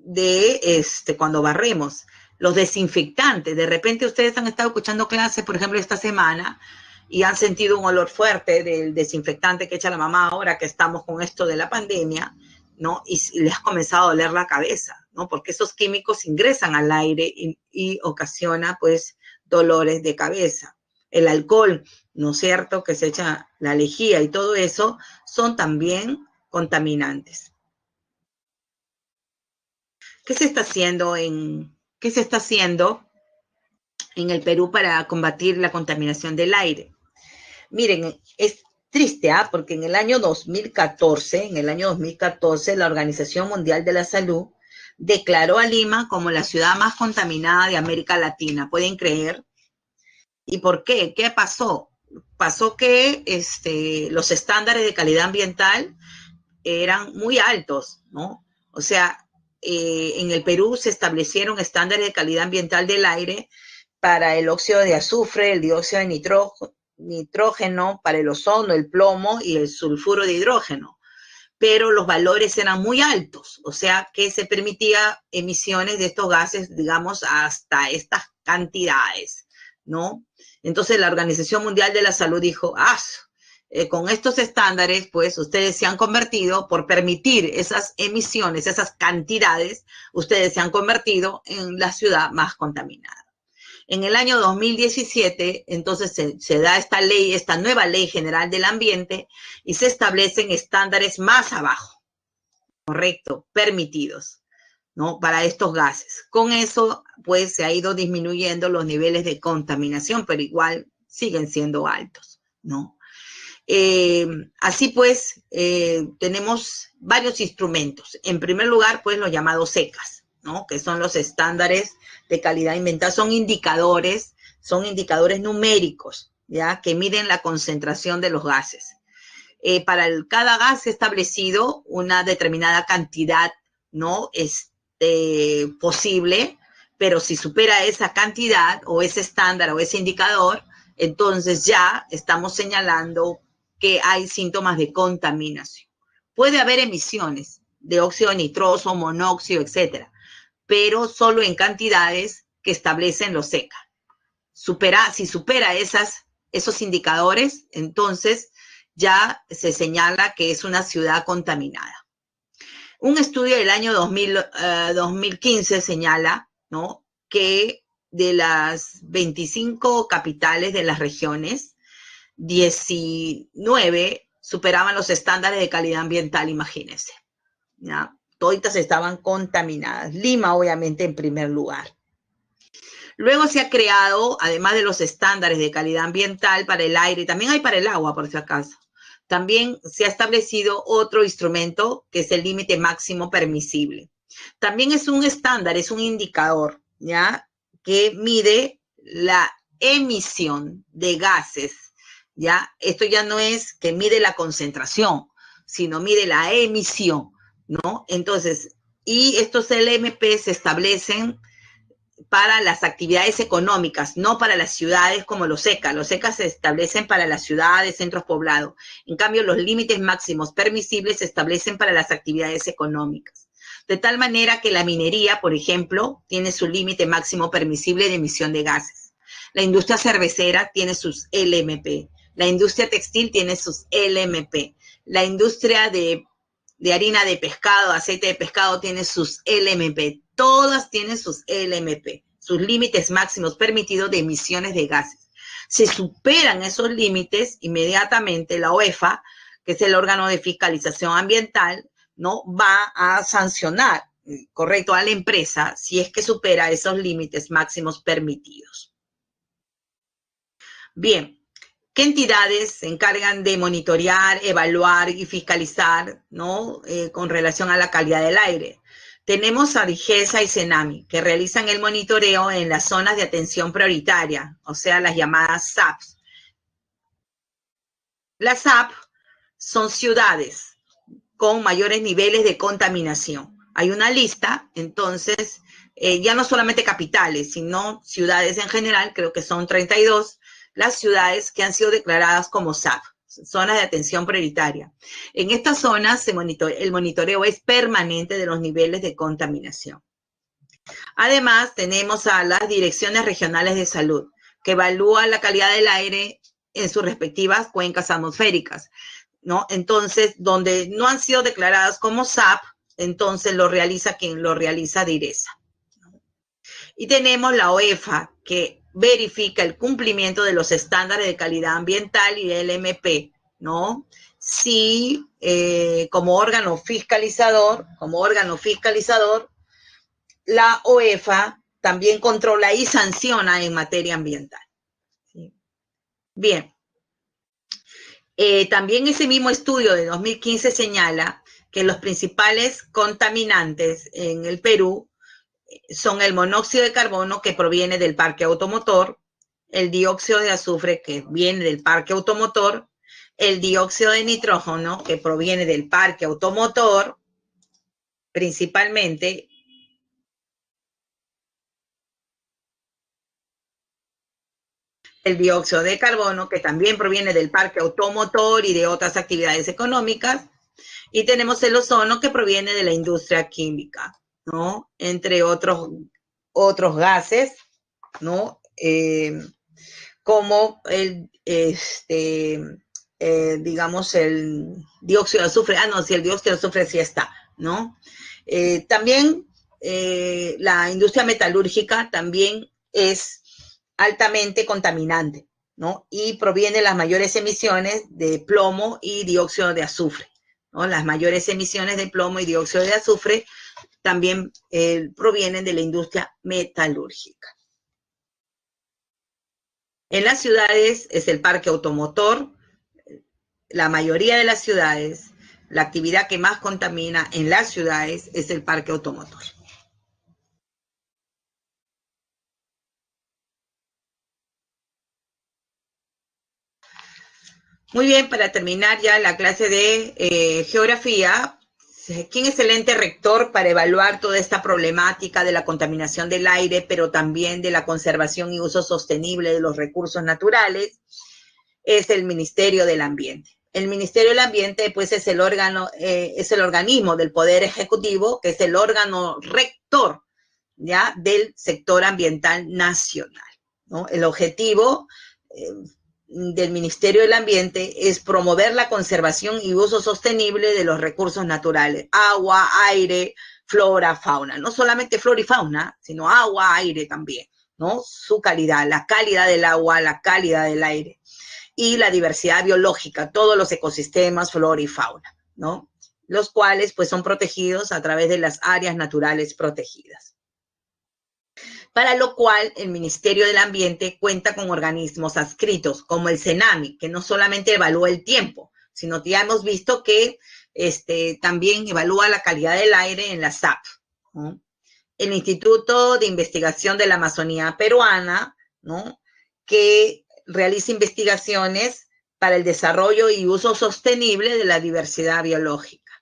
De cuando barremos, los desinfectantes. De repente ustedes han estado escuchando clases, por ejemplo, esta semana, y han sentido un olor fuerte del desinfectante que echa la mamá ahora que estamos con esto de la pandemia, ¿no? Y les ha comenzado a doler la cabeza, ¿no? Porque esos químicos ingresan al aire y ocasiona, pues, dolores de cabeza. El alcohol, ¿no es cierto?, que se echa la lejía y todo eso, son también contaminantes. ¿Qué se está haciendo en el Perú para combatir la contaminación del aire? Miren, es triste, porque en el año 2014, la Organización Mundial de la Salud declaró a Lima como la ciudad más contaminada de América Latina. ¿Pueden creer? ¿Y por qué? ¿Qué pasó? Pasó que los estándares de calidad ambiental eran muy altos, ¿no? O sea, en el Perú se establecieron estándares de calidad ambiental del aire para el óxido de azufre, el dióxido de nitrógeno para el ozono, el plomo y el sulfuro de hidrógeno, pero los valores eran muy altos, o sea que se permitía emisiones de estos gases, digamos, hasta estas cantidades, ¿no? Entonces la Organización Mundial de la Salud dijo, con estos estándares, pues ustedes se han convertido, por permitir esas emisiones, esas cantidades, ustedes se han convertido en la ciudad más contaminada. En el año 2017, entonces se da esta ley, esta nueva Ley General del Ambiente, y se establecen estándares más abajo, correcto, permitidos, ¿no? Para estos gases. Con eso, pues, se ha ido disminuyendo los niveles de contaminación, pero igual siguen siendo altos, ¿no? Así pues, tenemos varios instrumentos. En primer lugar, pues, los llamados SECAS, ¿no? Que son los estándares de calidad ambiental, son indicadores numéricos, ¿ya? Que miden la concentración de los gases. Para cada gas se ha establecido una determinada cantidad, ¿no? Posible, pero si supera esa cantidad o ese estándar o ese indicador, entonces ya estamos señalando que hay síntomas de contaminación. Puede haber emisiones de óxido nitroso, monóxido, etcétera, pero solo en cantidades que establecen los SECA. Si supera esos indicadores, entonces ya se señala que es una ciudad contaminada. Un estudio del año 2015 señala, ¿no?, que de las 25 capitales de las regiones, 19 superaban los estándares de calidad ambiental, imagínense, ¿ya? Toditas estaban contaminadas. Lima, obviamente, en primer lugar. Luego se ha creado, además de los estándares de calidad ambiental para el aire, también hay para el agua, por si acaso. También se ha establecido otro instrumento que es el límite máximo permisible. También es un estándar, es un indicador, ¿ya?, que mide la emisión de gases, ¿ya? Esto ya no es que mide la concentración, sino mide la emisión, ¿no? Entonces, y estos LMP se establecen para las actividades económicas, no para las ciudades como los SECA. Los SECA se establecen para las ciudades, centros poblados. En cambio, los límites máximos permisibles se establecen para las actividades económicas. De tal manera que la minería, por ejemplo, tiene su límite máximo permisible de emisión de gases. La industria cervecera tiene sus LMP. La industria textil tiene sus LMP. La industria de harina de pescado, aceite de pescado, tiene sus LMP. Todas tienen sus LMP, sus límites máximos permitidos de emisiones de gases. Se superan esos límites, inmediatamente la OEFA, que es el órgano de fiscalización ambiental, ¿no?, va a sancionar, correcto, a la empresa si es que supera esos límites máximos permitidos. Bien. ¿Qué entidades se encargan de monitorear, evaluar y fiscalizar, ¿no?, con relación a la calidad del aire? Tenemos a DIGESA y CENAMI, que realizan el monitoreo en las zonas de atención prioritaria, o sea, las llamadas ZAPs. Las ZAP son ciudades con mayores niveles de contaminación. Hay una lista, entonces, ya no solamente capitales, sino ciudades en general, creo que son 32, las ciudades que han sido declaradas como ZAP, zonas de atención prioritaria. En estas zonas el monitoreo es permanente de los niveles de contaminación. Además, tenemos a las direcciones regionales de salud, que evalúan la calidad del aire en sus respectivas cuencas atmosféricas, ¿no? Entonces, donde no han sido declaradas como ZAP, entonces lo realiza quien lo realiza DIRESA. Y tenemos la OEFA, que verifica el cumplimiento de los estándares de calidad ambiental y el LMP, ¿no? Sí, como órgano fiscalizador, la OEFA también controla y sanciona en materia ambiental. ¿Sí? Bien. También ese mismo estudio de 2015 señala que los principales contaminantes en el Perú son el monóxido de carbono, que proviene del parque automotor, el dióxido de azufre, que viene del parque automotor, el dióxido de nitrógeno, que proviene del parque automotor, principalmente, el dióxido de carbono, que también proviene del parque automotor y de otras actividades económicas, y tenemos el ozono, que proviene de la industria química, ¿no? Entre otros gases, ¿no? Como digamos, el dióxido de azufre. Ah, no, si el dióxido de azufre sí está, ¿no? También la industria metalúrgica también es altamente contaminante, ¿no? Y proviene de las mayores emisiones de plomo y dióxido de azufre, ¿no? Las mayores emisiones de plomo y dióxido de azufre también provienen de la industria metalúrgica. En las ciudades es el parque automotor. La mayoría de las ciudades, la actividad que más contamina en las ciudades es el parque automotor. Muy bien, para terminar ya la clase de geografía, ¿quién es el ente rector para evaluar toda esta problemática de la contaminación del aire, pero también de la conservación y uso sostenible de los recursos naturales? Es el Ministerio del Ambiente. El Ministerio del Ambiente, pues, es el órgano, es el organismo del Poder Ejecutivo, que es el órgano rector, ¿ya?, del sector ambiental nacional, ¿no? El objetivo del Ministerio del Ambiente es promover la conservación y uso sostenible de los recursos naturales: agua, aire, flora, fauna. No solamente flora y fauna, sino agua, aire también, ¿no? Su calidad, la calidad del agua, la calidad del aire y la diversidad biológica, todos los ecosistemas, flora y fauna, ¿no? Los cuales, pues, son protegidos a través de las áreas naturales protegidas. Para lo cual el Ministerio del Ambiente cuenta con organismos adscritos, como el CENAMI, que no solamente evalúa el tiempo, sino que ya hemos visto que también evalúa la calidad del aire en la SAP, ¿no? El Instituto de Investigación de la Amazonía Peruana, ¿no?, que realiza investigaciones para el desarrollo y uso sostenible de la diversidad biológica.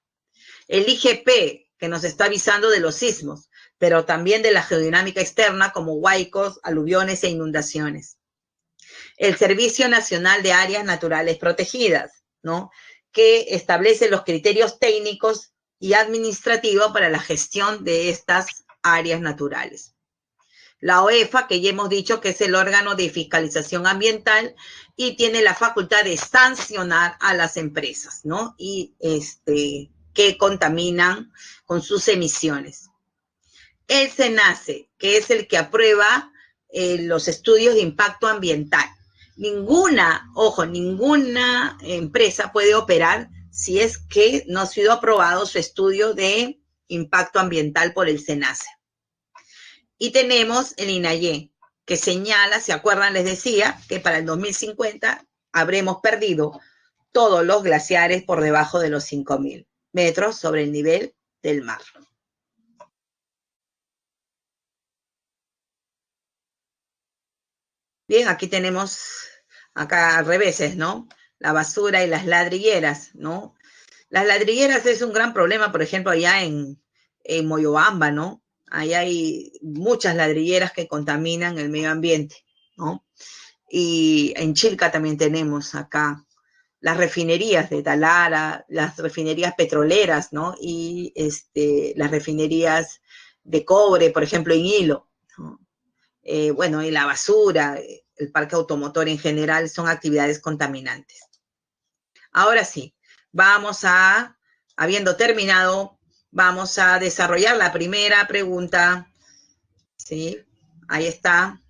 El IGP, que nos está avisando de los sismos, pero también de la geodinámica externa, como huaicos, aluviones e inundaciones. El Servicio Nacional de Áreas Naturales Protegidas, ¿no?, que establece los criterios técnicos y administrativos para la gestión de estas áreas naturales. La OEFA, que ya hemos dicho que es el órgano de fiscalización ambiental y tiene la facultad de sancionar a las empresas, ¿no?, y que contaminan con sus emisiones. El SENACE, que es el que aprueba los estudios de impacto ambiental. Ninguna empresa puede operar si es que no ha sido aprobado su estudio de impacto ambiental por el SENACE. Y tenemos el INAIE, que señala, ¿se acuerdan? Les decía que para el 2050 habremos perdido todos los glaciares por debajo de los 5.000 metros sobre el nivel del mar. Bien, aquí tenemos, acá al revés, ¿no?, la basura y las ladrilleras, ¿no? Las ladrilleras es un gran problema, por ejemplo, allá en Moyobamba, ¿no? Ahí hay muchas ladrilleras que contaminan el medio ambiente, ¿no? Y en Chilca también tenemos acá las refinerías de Talara, las refinerías petroleras, ¿no? Y las refinerías de cobre, por ejemplo, en Hilo, ¿no? Bueno, y la basura, el parque automotor en general, son actividades contaminantes. Ahora sí, habiendo terminado, vamos a desarrollar la primera pregunta. ¿Sí? Ahí está.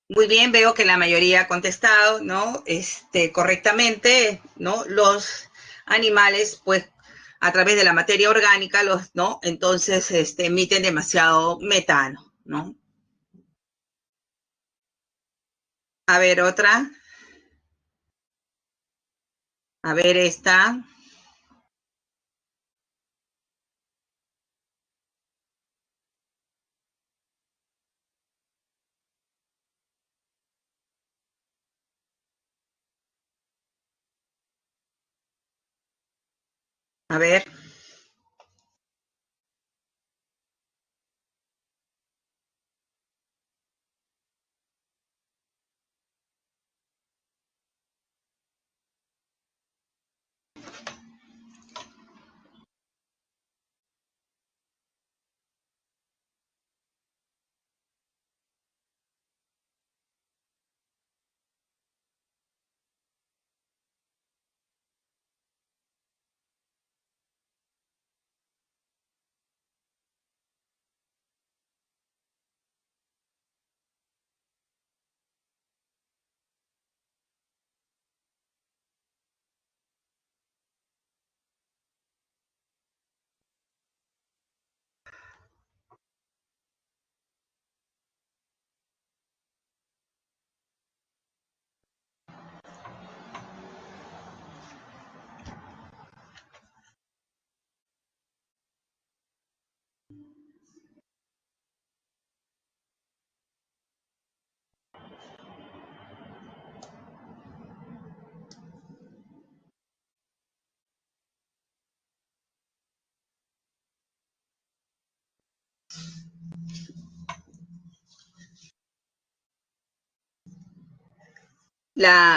Muy bien, veo que la mayoría ha contestado, ¿no? Correctamente, ¿no? Los animales, pues, a través de la materia orgánica, ¿no? Entonces, emiten demasiado metano, ¿no? A ver, otra. A ver, esta. A ver.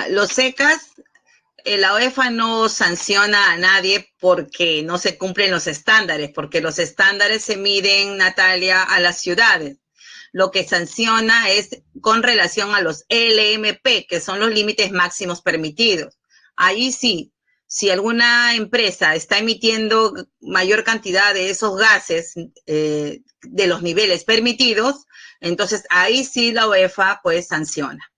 Los secas, la UEFA no sanciona a nadie porque no se cumplen los estándares, porque los estándares se miden, Natalia, a las ciudades. Lo que sanciona es con relación a los LMP, que son los límites máximos permitidos. Ahí sí, si alguna empresa está emitiendo mayor cantidad de esos gases de los niveles permitidos, entonces ahí sí la UEFA pues sanciona.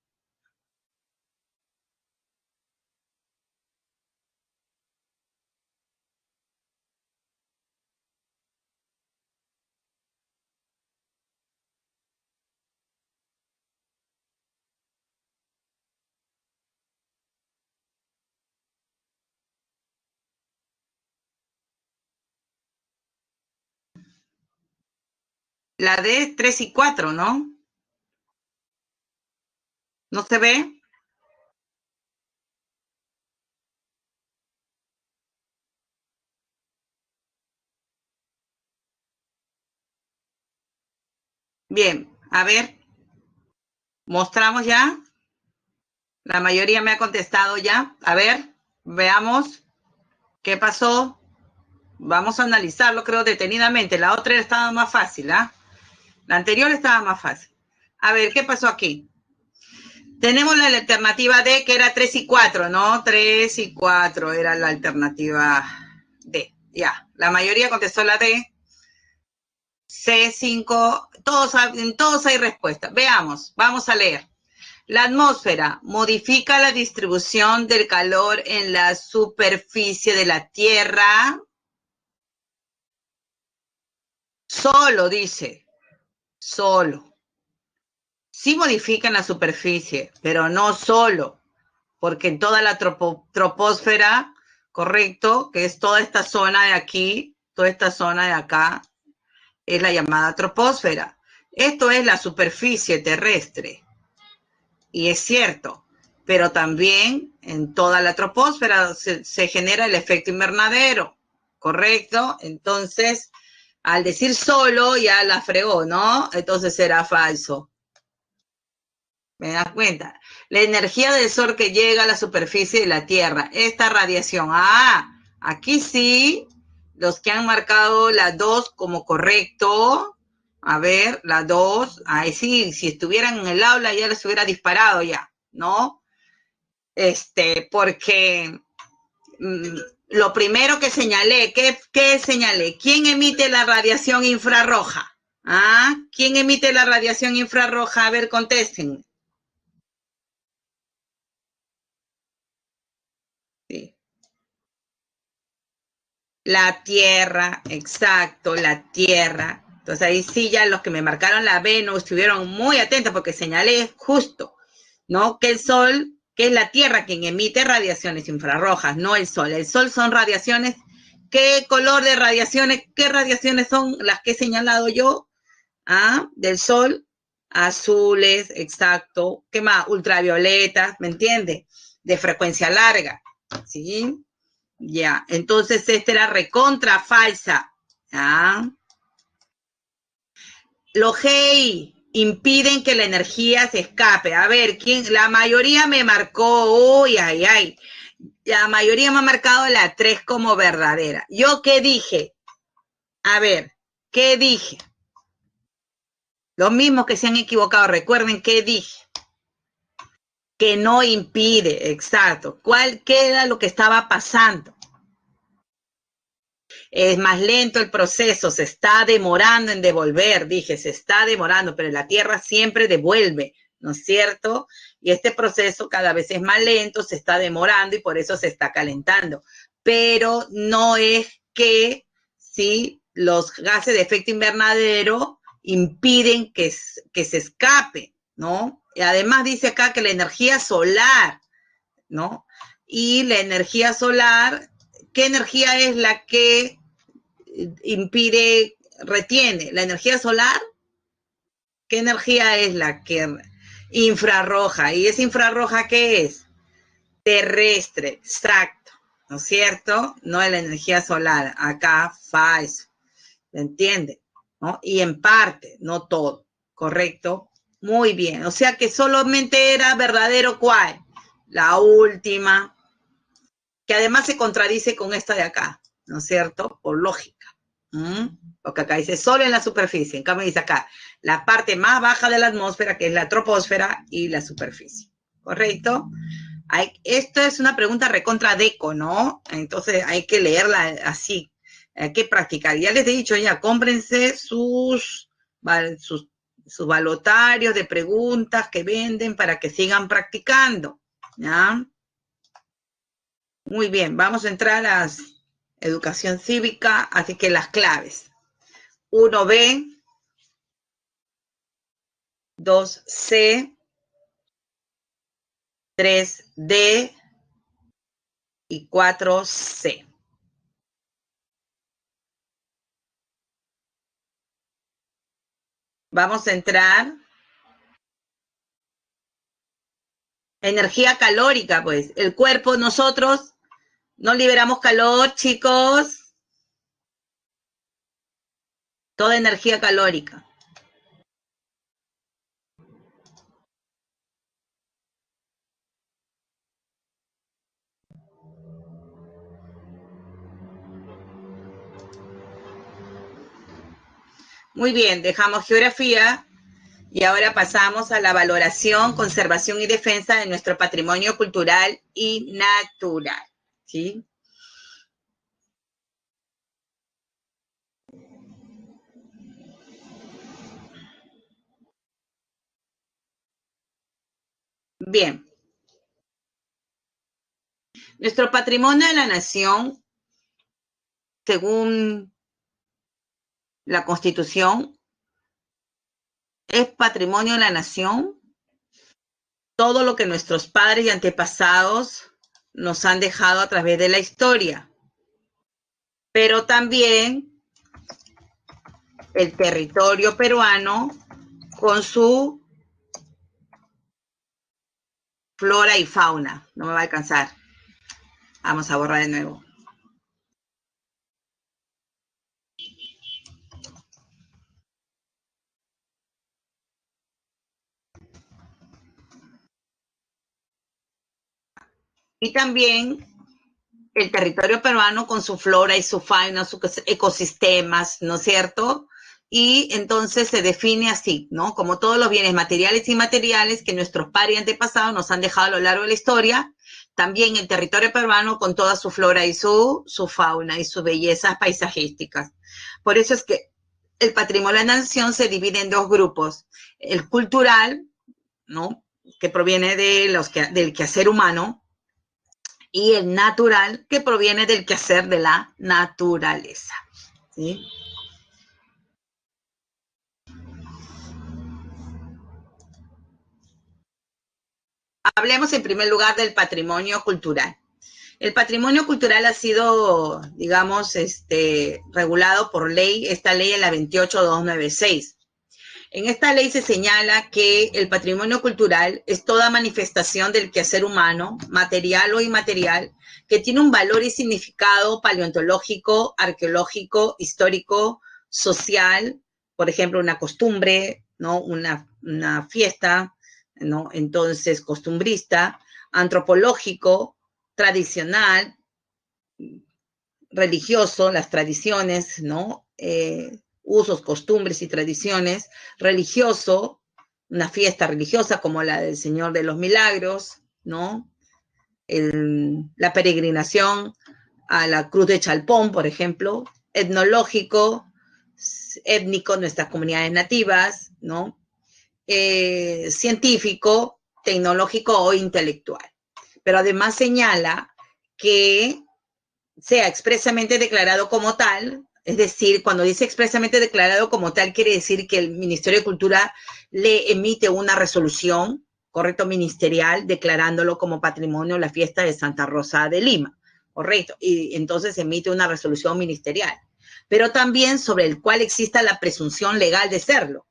La de 3 y 4, ¿no? ¿No se ve? Bien, a ver, mostramos ya. La mayoría me ha contestado ya. A ver, veamos qué pasó. Vamos a analizarlo, creo, detenidamente. La otra estaba más fácil, ¿ah? La anterior estaba más fácil. A ver, ¿qué pasó aquí? Tenemos la alternativa D, que era 3 y 4, ¿no? 3 y 4 era la alternativa D. Ya, la mayoría contestó la D. C5, en todos hay respuesta. Veamos, vamos a leer. La atmósfera modifica la distribución del calor en la superficie de la Tierra. Solo, dice, solo. Sí modifica en la superficie, pero no solo, porque en toda la troposfera, correcto, que es toda esta zona de aquí, toda esta zona de acá, es la llamada troposfera. Esto es la superficie terrestre. Y es cierto, pero también en toda la troposfera se genera el efecto invernadero, ¿correcto? Entonces, al decir solo, ya la fregó, ¿no? Entonces será falso. ¿Me das cuenta? La energía del sol que llega a la superficie de la Tierra, esta radiación. Ah, aquí sí, los que han marcado la 2 como correcto. A ver, la 2, ahí sí, si estuvieran en el aula ya les hubiera disparado ya, ¿no? Porque lo primero que señalé, ¿qué señalé? ¿Quién emite la radiación infrarroja? ¿Ah? ¿Quién emite la radiación infrarroja? A ver, contesten. La Tierra, exacto, la Tierra. Entonces ahí sí ya los que me marcaron la Venus estuvieron muy atentos porque señalé justo, ¿no? Que el Sol, que es la Tierra quien emite radiaciones infrarrojas, no el Sol. El Sol son radiaciones. ¿Qué color de radiaciones? ¿Qué radiaciones son las que he señalado yo? ¿Ah? Del Sol, azules, exacto. ¿Qué más? Ultravioletas, ¿me entiende? De frecuencia larga, ¿sí? Ya, entonces esta era recontra falsa. ¿Ah? Los GEI impiden que la energía se escape. A ver, ¿quién? La mayoría me marcó, uy, ay, ay. La mayoría me ha marcado la 3 como verdadera. ¿Yo qué dije? A ver, ¿qué dije? Los mismos que se han equivocado, recuerden qué dije. Que no impide, exacto. ¿Qué era lo que estaba pasando? Es más lento el proceso, se está demorando en devolver, dije, se está demorando, pero la Tierra siempre devuelve, ¿no es cierto? Y este proceso cada vez es más lento, se está demorando y por eso se está calentando. Pero no es que, ¿sí? Los gases de efecto invernadero impiden que se escape, ¿no? Y además dice acá que la energía solar, ¿no? Y la energía solar, ¿qué energía es la que impide, retiene? ¿La energía solar? ¿Qué energía es la que infrarroja? ¿Y esa infrarroja qué es? Terrestre, exacto, ¿no es cierto? No es la energía solar, acá falso, ¿me entiende? ¿No? Y en parte, no todo, ¿correcto? Muy bien, o sea que solamente era verdadero ¿cuál? La última, que además se contradice con esta de acá, ¿no es cierto? Por lógica. Porque acá dice solo en la superficie, en cambio dice acá la parte más baja de la atmósfera, que es la troposfera y la superficie, ¿correcto? Esto es una pregunta recontra deco, ¿no? Entonces hay que leerla así, hay que practicar. Ya les he dicho ya, cómprense sus balotarios de preguntas que venden para que sigan practicando, ¿ya? Muy bien, vamos a entrar a educación cívica, así que las claves. 1B, 2C, 3D y 4C. Vamos a entrar. Energía calórica, pues. El cuerpo, nosotros no liberamos calor, chicos. Toda energía calórica. Muy bien, dejamos geografía y ahora pasamos a la valoración, conservación y defensa de nuestro patrimonio cultural y natural, ¿sí? Bien. Nuestro patrimonio de la nación, según la Constitución, es patrimonio de la nación todo lo que nuestros padres y antepasados nos han dejado a través de la historia, pero también el territorio peruano con su flora y fauna. No me va a alcanzar. Vamos a borrar de nuevo. Y también el territorio peruano con su flora y su fauna, sus ecosistemas, ¿no es cierto? Y entonces se define así, ¿no? Como todos los bienes materiales y inmateriales que nuestros padres y antepasados nos han dejado a lo largo de la historia, también el territorio peruano con toda su flora y su fauna y sus bellezas paisajísticas. Por eso es que el patrimonio de la nación se divide en dos grupos, el cultural, ¿no? Que proviene de del quehacer humano, y el natural, que proviene del quehacer de la naturaleza. ¿Sí? Hablemos en primer lugar del patrimonio cultural. El patrimonio cultural ha sido, digamos, regulado por ley, esta ley es la 28296. En esta ley se señala que el patrimonio cultural es toda manifestación del quehacer humano, material o inmaterial, que tiene un valor y significado paleontológico, arqueológico, histórico, social, por ejemplo, una costumbre, ¿no? Una fiesta, ¿no? Entonces, costumbrista, antropológico, tradicional, religioso, las tradiciones, ¿no? Usos, costumbres y tradiciones, religioso, una fiesta religiosa como la del Señor de los Milagros, ¿no? La peregrinación a la Cruz de Chalpón, por ejemplo, etnológico, étnico, nuestras comunidades nativas, ¿no? Científico, tecnológico o intelectual. Pero además señala que sea expresamente declarado como tal, es decir, cuando dice expresamente declarado como tal, quiere decir que el Ministerio de Cultura le emite una resolución, correcto, ministerial, declarándolo como patrimonio la fiesta de Santa Rosa de Lima, correcto, y entonces emite una resolución ministerial, pero también sobre el cual exista la presunción legal de serlo.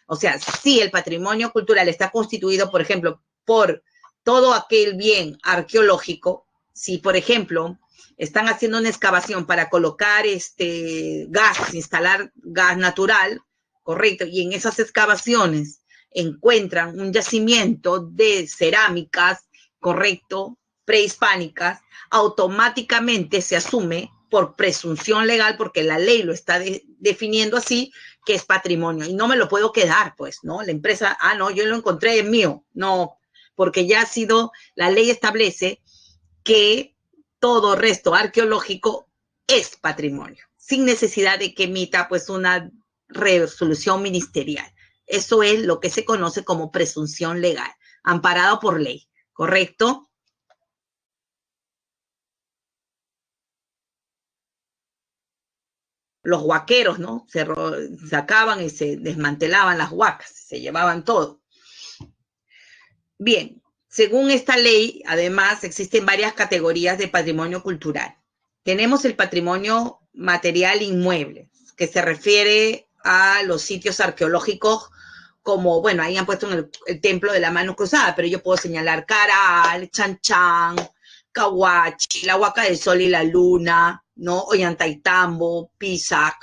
O sea, si el patrimonio cultural está constituido, por ejemplo, por todo aquel bien arqueológico, si, por ejemplo, están haciendo una excavación para colocar gas, instalar gas natural, correcto, y en esas excavaciones encuentran un yacimiento de cerámicas, correcto, prehispánicas, automáticamente se asume por presunción legal, porque la ley lo está definiendo así, que es patrimonio, y no me lo puedo quedar, pues, ¿no? La empresa, no, yo lo encontré, es mío, no, porque ya ha sido, la ley establece que todo resto arqueológico es patrimonio, sin necesidad de que emita pues una resolución ministerial. Eso es lo que se conoce como presunción legal, amparado por ley, ¿correcto? Los huaqueros, ¿no? Se sacaban y se desmantelaban las huacas, se llevaban todo. Bien, según esta ley, además, existen varias categorías de patrimonio cultural. Tenemos el patrimonio material inmueble, que se refiere a los sitios arqueológicos como, bueno, ahí han puesto en el templo de la mano cruzada, pero yo puedo señalar Caral, Chan, Cahuachi, la Huaca del Sol y la Luna, ¿no? Ollantaytambo, Pisac,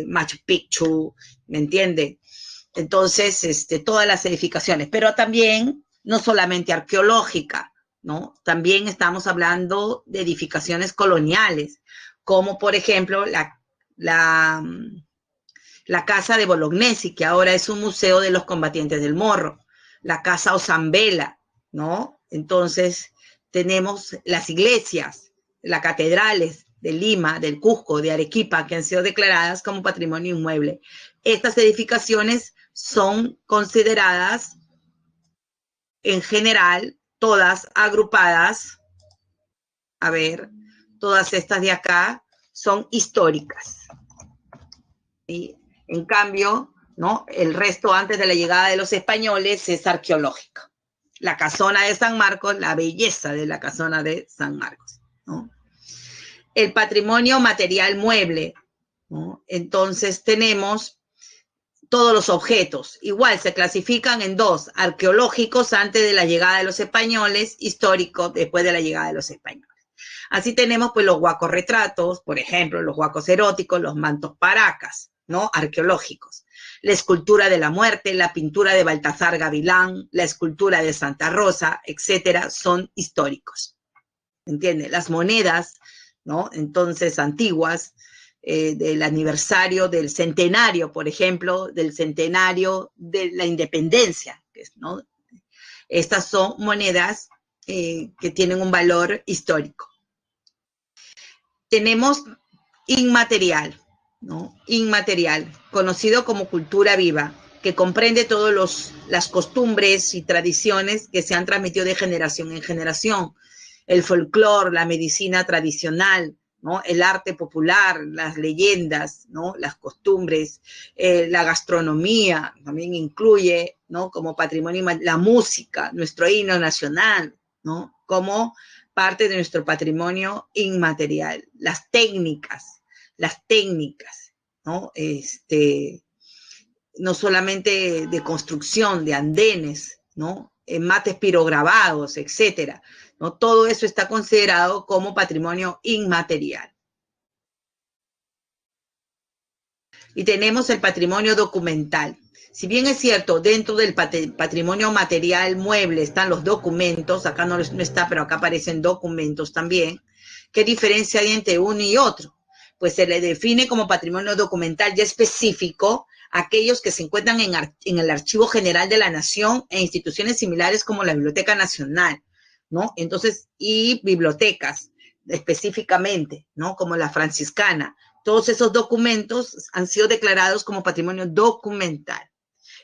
Machu Picchu, ¿me entiende? Entonces, todas las edificaciones, pero también no solamente arqueológica, ¿no? También estamos hablando de edificaciones coloniales, como por ejemplo la casa de Bolognesi, que ahora es un museo de los combatientes del Morro, la casa Osambela, ¿no? Entonces, tenemos las iglesias, las catedrales de Lima, del Cusco, de Arequipa, que han sido declaradas como patrimonio inmueble. Estas edificaciones son consideradas en general todas agrupadas, a ver, todas estas de acá son históricas. ¿Sí? En cambio, ¿no? El resto antes de la llegada de los españoles es arqueológico. La casona de San Marcos, la belleza de la casona de San Marcos, ¿no? El patrimonio material mueble, ¿no? Entonces tenemos todos los objetos. Igual se clasifican en dos, arqueológicos antes de la llegada de los españoles, históricos después de la llegada de los españoles. Así tenemos pues los huacos retratos, por ejemplo, los huacos eróticos, los mantos paracas, ¿no? Arqueológicos. La escultura de la muerte, la pintura de Baltasar Gavilán, la escultura de Santa Rosa, etcétera, son históricos. ¿Entiende? Las monedas, ¿no? Entonces, antiguas, del aniversario del centenario, por ejemplo, del centenario de la independencia, ¿no? Estas son monedas que tienen un valor histórico. Tenemos inmaterial, ¿no? Inmaterial, conocido como cultura viva, que comprende todas las costumbres y tradiciones que se han transmitido de generación en generación. el folclore, la medicina tradicional, ¿no? El arte popular, las leyendas, ¿no? Las costumbres, la gastronomía, también incluye, ¿no? Como patrimonio, la música, nuestro himno nacional, ¿no? Como parte de nuestro patrimonio inmaterial, las técnicas, ¿no? No solamente de construcción, de andenes, ¿no? Mates pirograbados, etcétera, ¿no? Todo eso está considerado como patrimonio inmaterial. Y tenemos el patrimonio documental. Si bien es cierto, dentro del patrimonio material mueble están los documentos, acá no está, pero acá aparecen documentos también. ¿Qué diferencia hay entre uno y otro? Pues se le define como patrimonio documental ya específico aquellos que se encuentran en el Archivo General de la Nación e instituciones similares como la Biblioteca Nacional, ¿no? Entonces, y bibliotecas específicamente, ¿no? Como la franciscana. Todos esos documentos han sido declarados como patrimonio documental.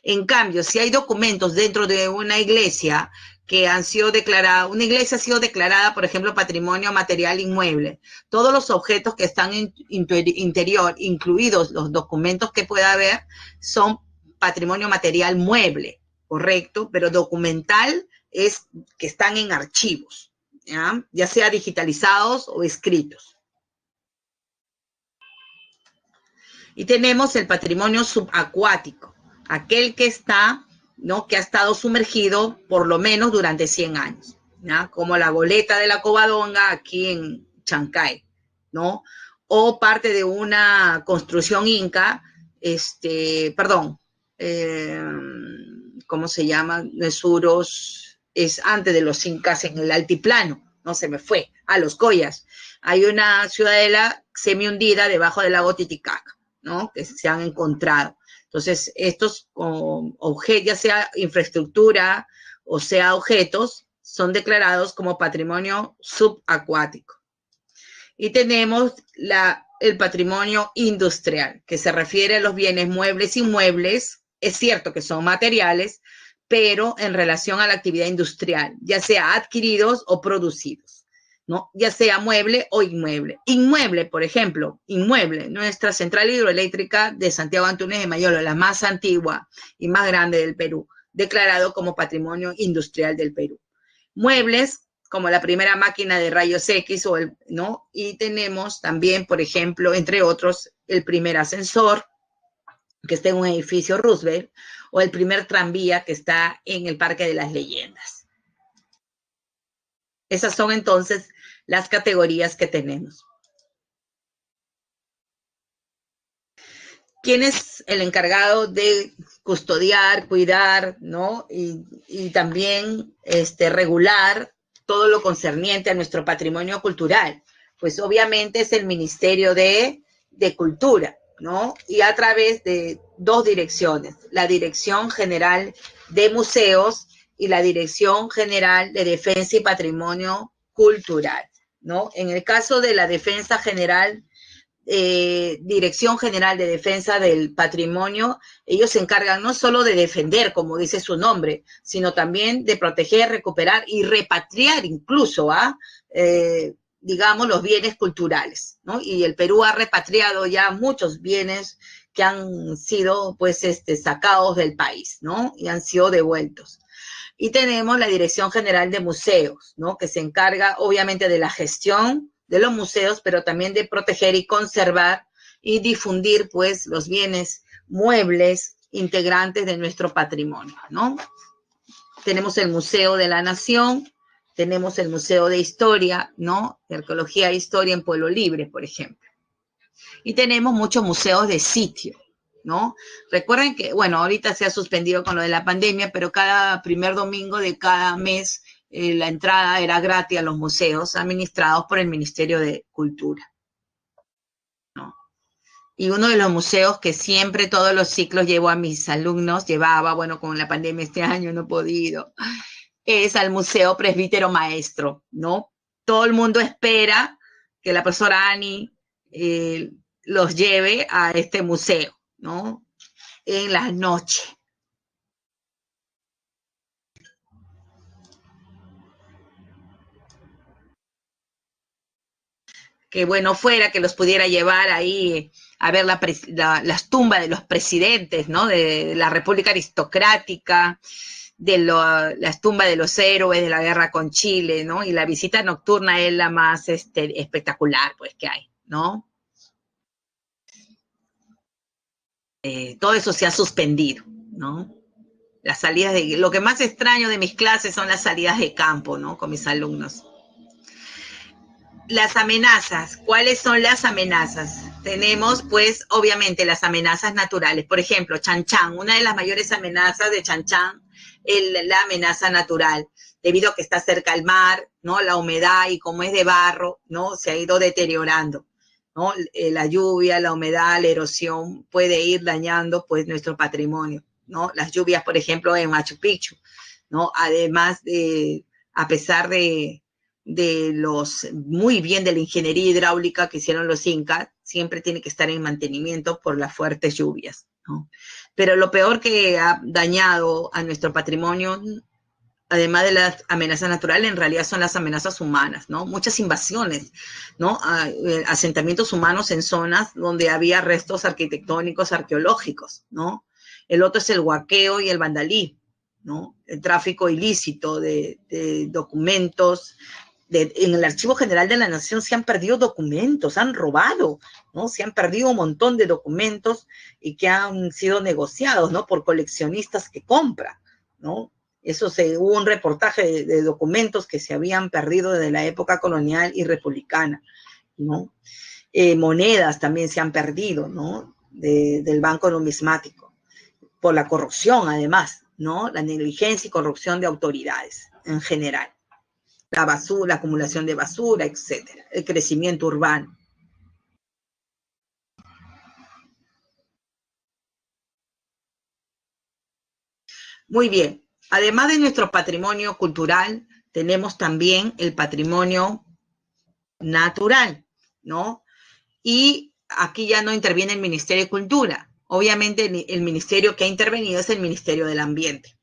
En cambio, si hay documentos dentro de una iglesia que han sido declarados, una iglesia ha sido declarada, por ejemplo, patrimonio material inmueble, todos los objetos que están en interior, incluidos los documentos que pueda haber, son patrimonio material mueble, correcto, pero documental es que están en archivos, ya sea digitalizados o escritos. Y tenemos el patrimonio subacuático, aquel que está, ¿no? Que ha estado sumergido por lo menos durante 100 años, ¿no? Como la goleta de la Covadonga aquí en Chancay, ¿no? O parte de una construcción inca, ¿cómo se llama? Mesuros, es antes de los incas en el altiplano, no se me fue, los Collas. Hay una ciudadela semi hundida debajo del lago Titicaca, ¿no? Que se han encontrado. Entonces, estos objetos, ya sea infraestructura o sea objetos, son declarados como patrimonio subacuático. Y tenemos el patrimonio industrial, que se refiere a los bienes muebles e inmuebles. Es cierto que son materiales, pero en relación a la actividad industrial, ya sea adquiridos o producidos, ¿no? Ya sea mueble o inmueble. Inmueble, por ejemplo, nuestra central hidroeléctrica de Santiago Antúnez de Mayolo, la más antigua y más grande del Perú, declarado como patrimonio industrial del Perú. Muebles, como la primera máquina de rayos X, ¿no? Y tenemos también, por ejemplo, entre otros, el primer ascensor, que está en un edificio Roosevelt, o el primer tranvía que está en el Parque de las Leyendas. Esas son entonces las categorías que tenemos. ¿Quién es el encargado de custodiar, cuidar, ¿no? Y también regular todo lo concerniente a nuestro patrimonio cultural? Pues obviamente es el Ministerio de Cultura, ¿no? Y a través de dos direcciones, la Dirección General de Museos y la Dirección General de Defensa y Patrimonio Cultural, ¿no? En el caso de la Defensa General, Dirección General de Defensa del Patrimonio, ellos se encargan no solo de defender, como dice su nombre, sino también de proteger, recuperar y repatriar incluso digamos, los bienes culturales, ¿no? Y el Perú ha repatriado ya muchos bienes que han sido, pues, sacados del país, ¿no? Y han sido devueltos. Y tenemos la Dirección General de Museos, ¿no? Que se encarga, obviamente, de la gestión de los museos, pero también de proteger y conservar y difundir, pues, los bienes muebles integrantes de nuestro patrimonio, ¿no? Tenemos el Museo de la Nación, tenemos el Museo de Historia, ¿no? De Arqueología e Historia en Pueblo Libre, por ejemplo. Y tenemos muchos museos de sitio, ¿no? Recuerden que, bueno, ahorita se ha suspendido con lo de la pandemia, pero cada primer domingo de cada mes la entrada era gratis a los museos administrados por el Ministerio de Cultura, ¿no? Y uno de los museos que siempre todos los ciclos llevo a mis alumnos, bueno, con la pandemia este año no he podido, es al Museo Presbítero Maestro, ¿no? Todo el mundo espera que la profesora Ani los lleve a este museo, ¿no? En las noches. que bueno fuera que los pudiera llevar ahí a ver las tumbas de los presidentes, ¿no? De la República Aristocrática, las tumbas de los héroes de la guerra con Chile, ¿no? Y la visita nocturna es la más espectacular, pues, que hay, ¿no? Todo eso se ha suspendido, ¿no? Las salidas lo que más extraño de mis clases son las salidas de campo, ¿no? Con mis alumnos. Las amenazas, ¿cuáles son las amenazas? Tenemos, pues, obviamente, las amenazas naturales. Por ejemplo, Chan Chan, una de las mayores amenazas de Chan Chan es la amenaza natural, debido a que está cerca al mar, ¿no? La humedad y como es de barro, ¿no? Se ha ido deteriorando, ¿no? La lluvia, la humedad, la erosión puede ir dañando, pues, nuestro patrimonio, ¿no? Las lluvias, por ejemplo, en Machu Picchu, ¿no? Además de, a pesar de muy bien de la ingeniería hidráulica que hicieron los incas, siempre tiene que estar en mantenimiento por las fuertes lluvias, ¿no? Pero lo peor que ha dañado a nuestro patrimonio, además de las amenazas naturales, en realidad son las amenazas humanas, ¿no? Muchas invasiones, ¿no? Asentamientos humanos en zonas donde había restos arquitectónicos, arqueológicos, ¿no? El otro es el huaqueo y el vandalismo, ¿no? El tráfico ilícito de documentos. En el Archivo General de la Nación se han perdido documentos, han robado, ¿no? Se han perdido un montón de documentos y que han sido negociados, ¿no? Por coleccionistas que compran, ¿no? Hubo un reportaje de documentos que se habían perdido desde la época colonial y republicana, ¿no? Monedas también se han perdido, ¿no? Del Banco Numismático, por la corrupción además, ¿no? La negligencia y corrupción de autoridades en general. La basura, la acumulación de basura, etcétera, el crecimiento urbano. Muy bien. Además de nuestro patrimonio cultural, tenemos también el patrimonio natural, ¿no? Y aquí ya no interviene el Ministerio de Cultura. Obviamente el ministerio que ha intervenido es el Ministerio del Ambiente.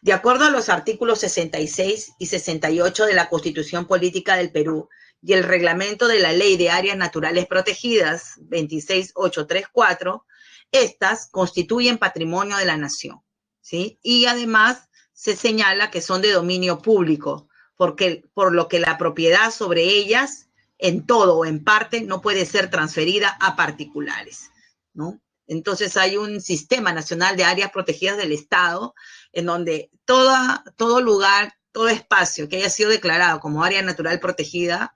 De acuerdo a los artículos 66 y 68 de la Constitución Política del Perú y el reglamento de la Ley de Áreas Naturales Protegidas 26834, estas constituyen patrimonio de la nación, ¿sí? Y además se señala que son de dominio público, por lo que la propiedad sobre ellas, en todo o en parte, no puede ser transferida a particulares, ¿no? Entonces hay un sistema nacional de áreas protegidas del Estado en donde todo lugar, todo espacio que haya sido declarado como área natural protegida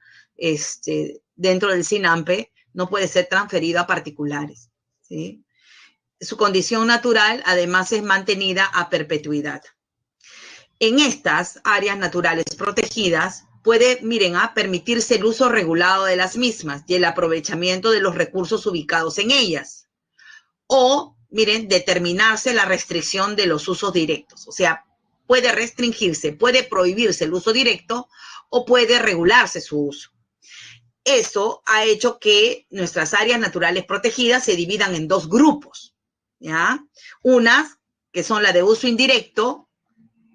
dentro del SINAMPE no puede ser transferido a particulares, ¿sí? Su condición natural además es mantenida a perpetuidad. En estas áreas naturales protegidas puede, permitirse el uso regulado de las mismas y el aprovechamiento de los recursos ubicados en ellas. O, determinarse la restricción de los usos directos. O sea, puede restringirse, puede prohibirse el uso directo o puede regularse su uso. Eso ha hecho que nuestras áreas naturales protegidas se dividan en dos grupos, ¿ya? Unas que son las de uso indirecto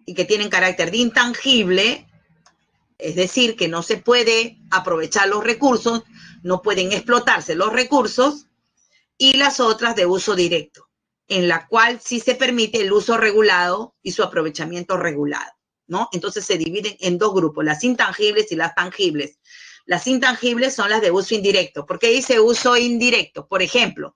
y que tienen carácter de intangible, es decir, que no se puede aprovechar los recursos, no pueden explotarse los recursos, y las otras de uso directo, en la cual sí se permite el uso regulado y su aprovechamiento regulado, ¿no? Entonces se dividen en dos grupos, las intangibles y las tangibles. Las intangibles son las de uso indirecto. ¿Por qué dice uso indirecto? Por ejemplo,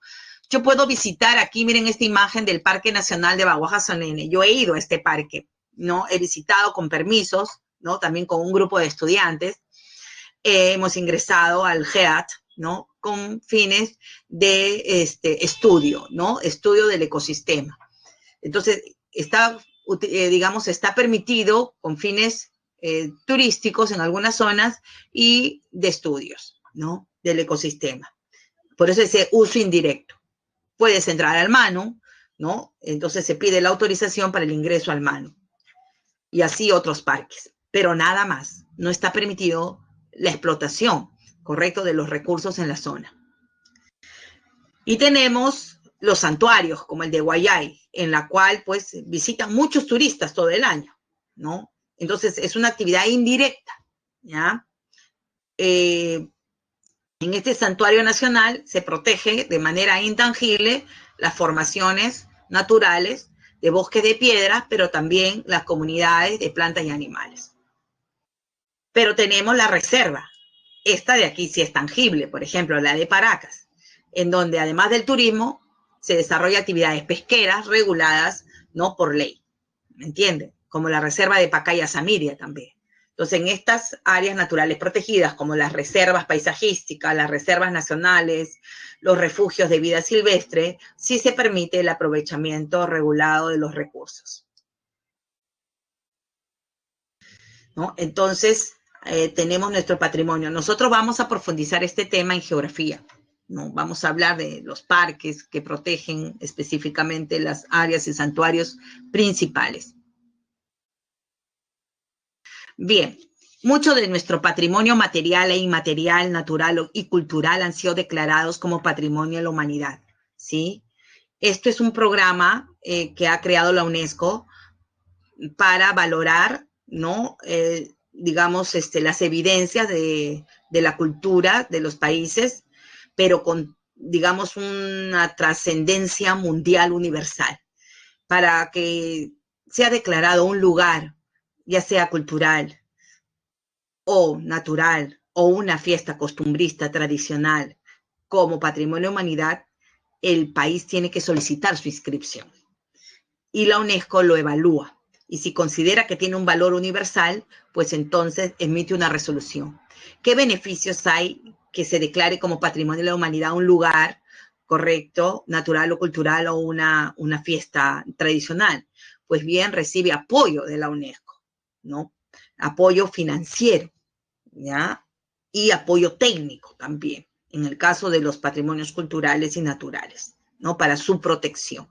yo puedo visitar aquí, miren esta imagen del Parque Nacional de Baguaja-Sonene. Yo he ido a este parque, ¿no? He visitado con permisos, ¿no? También con un grupo de estudiantes. Hemos ingresado al GEAT, ¿no? Con fines de estudio, ¿no? Estudio del ecosistema. Entonces, está permitido con fines turísticos en algunas zonas y de estudios, ¿no? Del ecosistema. Por eso ese uso indirecto. Puedes entrar al MANU, ¿no? Entonces se pide la autorización para el ingreso al MANU. Y así otros parques. Pero nada más. No está permitido la explotación, correcto, de los recursos en la zona. Y tenemos los santuarios, como el de Wayai, en la cual, pues, visitan muchos turistas todo el año, ¿no? Entonces, es una actividad indirecta, ¿ya? En este santuario nacional se protege de manera intangible las formaciones naturales de bosques de piedras, pero también las comunidades de plantas y animales. Pero tenemos la reserva. Esta de aquí sí es tangible, por ejemplo, la de Paracas, en donde además del turismo se desarrolla actividades pesqueras reguladas, no por ley, ¿me entienden? Como la reserva de Pacaya Samiria también. Entonces, en estas áreas naturales protegidas, como las reservas paisajísticas, las reservas nacionales, los refugios de vida silvestre, sí se permite el aprovechamiento regulado de los recursos, ¿no? Entonces, tenemos nuestro patrimonio. Nosotros vamos a profundizar este tema en geografía, ¿no? Vamos a hablar de los parques que protegen específicamente las áreas y santuarios principales. Bien, mucho de nuestro patrimonio material e inmaterial, natural y cultural han sido declarados como patrimonio de la humanidad, ¿sí? Esto es un programa que ha creado la UNESCO para valorar, ¿no? Digamos, las evidencias de la cultura de los países, pero con, digamos, una trascendencia mundial universal, para que sea declarado un lugar, ya sea cultural o natural, o una fiesta costumbrista tradicional como patrimonio de humanidad, el país tiene que solicitar su inscripción. Y la UNESCO lo evalúa. Y si considera que tiene un valor universal, pues entonces emite una resolución. ¿Qué beneficios hay que se declare como patrimonio de la humanidad un lugar correcto, natural o cultural, o una fiesta tradicional? Pues bien, recibe apoyo de la UNESCO, ¿no? Apoyo financiero, ¿ya? Y apoyo técnico también, en el caso de los patrimonios culturales y naturales, ¿no? Para su protección.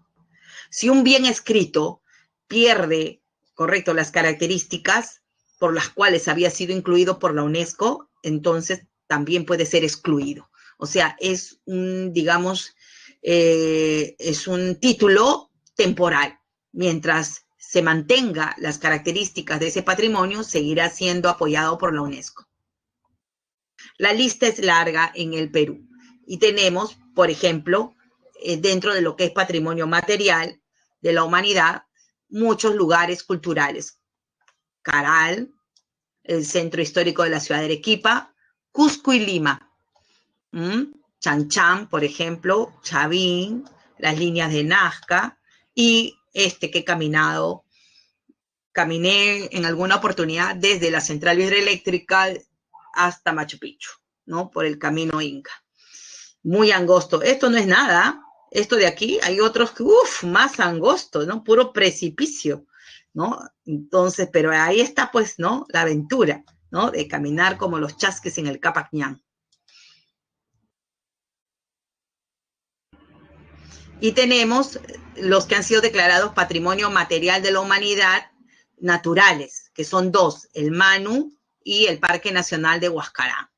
Si un bien escrito pierde, correcto, las características por las cuales había sido incluido por la UNESCO, entonces también puede ser excluido. O sea, es un, digamos, es un título temporal. Mientras se mantenga las características de ese patrimonio, seguirá siendo apoyado por la UNESCO. La lista es larga en el Perú y tenemos, por ejemplo, dentro de lo que es patrimonio material de la humanidad, muchos lugares culturales. Caral, el centro histórico de la ciudad de Arequipa, Cusco y Lima. Chan, por ejemplo, Chavín, las líneas de Nazca y que he caminado. Caminé en alguna oportunidad desde la central hidroeléctrica hasta Machu Picchu, ¿no? Por el camino Inca. Muy angosto. Esto no es nada. Esto de aquí, hay otros que, más angosto, ¿no? Puro precipicio, ¿no? Entonces, pero ahí está, pues, ¿no? La aventura, ¿no? De caminar como los chasques en el Capac Ñan. Y tenemos los que han sido declarados patrimonio material de la humanidad naturales, que son dos, el Manu y el Parque Nacional de Huascarán.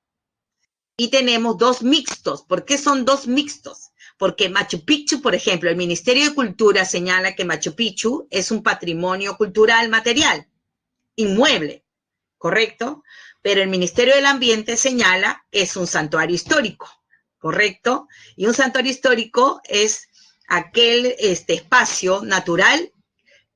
Y tenemos dos mixtos. ¿Por qué son dos mixtos? Porque Machu Picchu, por ejemplo, el Ministerio de Cultura señala que Machu Picchu es un patrimonio cultural material, inmueble, ¿correcto? Pero el Ministerio del Ambiente señala que es un santuario histórico, ¿correcto? Y un santuario histórico es aquel espacio natural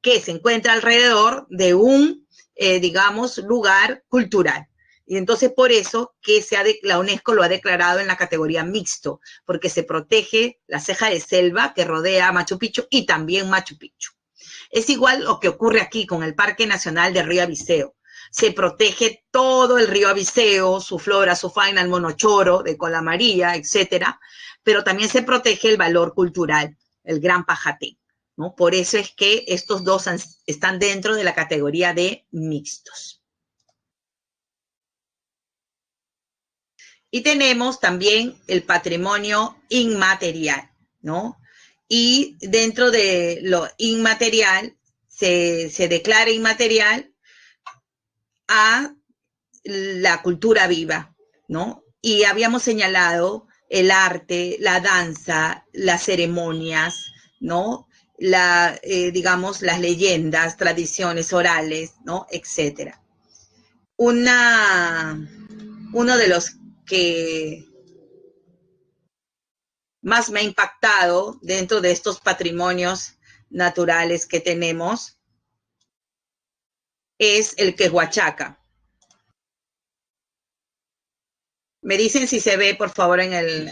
que se encuentra alrededor de un, digamos, lugar cultural. Y entonces por eso que la UNESCO lo ha declarado en la categoría mixto, porque se protege la ceja de selva que rodea a Machu Picchu y también Machu Picchu. Es igual lo que ocurre aquí con el Parque Nacional de Río Abiseo. Se protege todo el río Abiseo, su flora, su fauna, el monochoro de cola amarilla, etcétera, pero también se protege el valor cultural, el Gran Pajatén, ¿no? Por eso es que estos dos están dentro de la categoría de mixtos. Y tenemos también el patrimonio inmaterial, ¿no? Y dentro de lo inmaterial se declara inmaterial a la cultura viva, ¿no? Y habíamos señalado el arte, la danza, las ceremonias, ¿no? Digamos, las leyendas, tradiciones orales, ¿no? Etcétera. Uno de los que más me ha impactado dentro de estos patrimonios naturales que tenemos es el Quehuachaca. Me dicen si se ve, por favor, en el...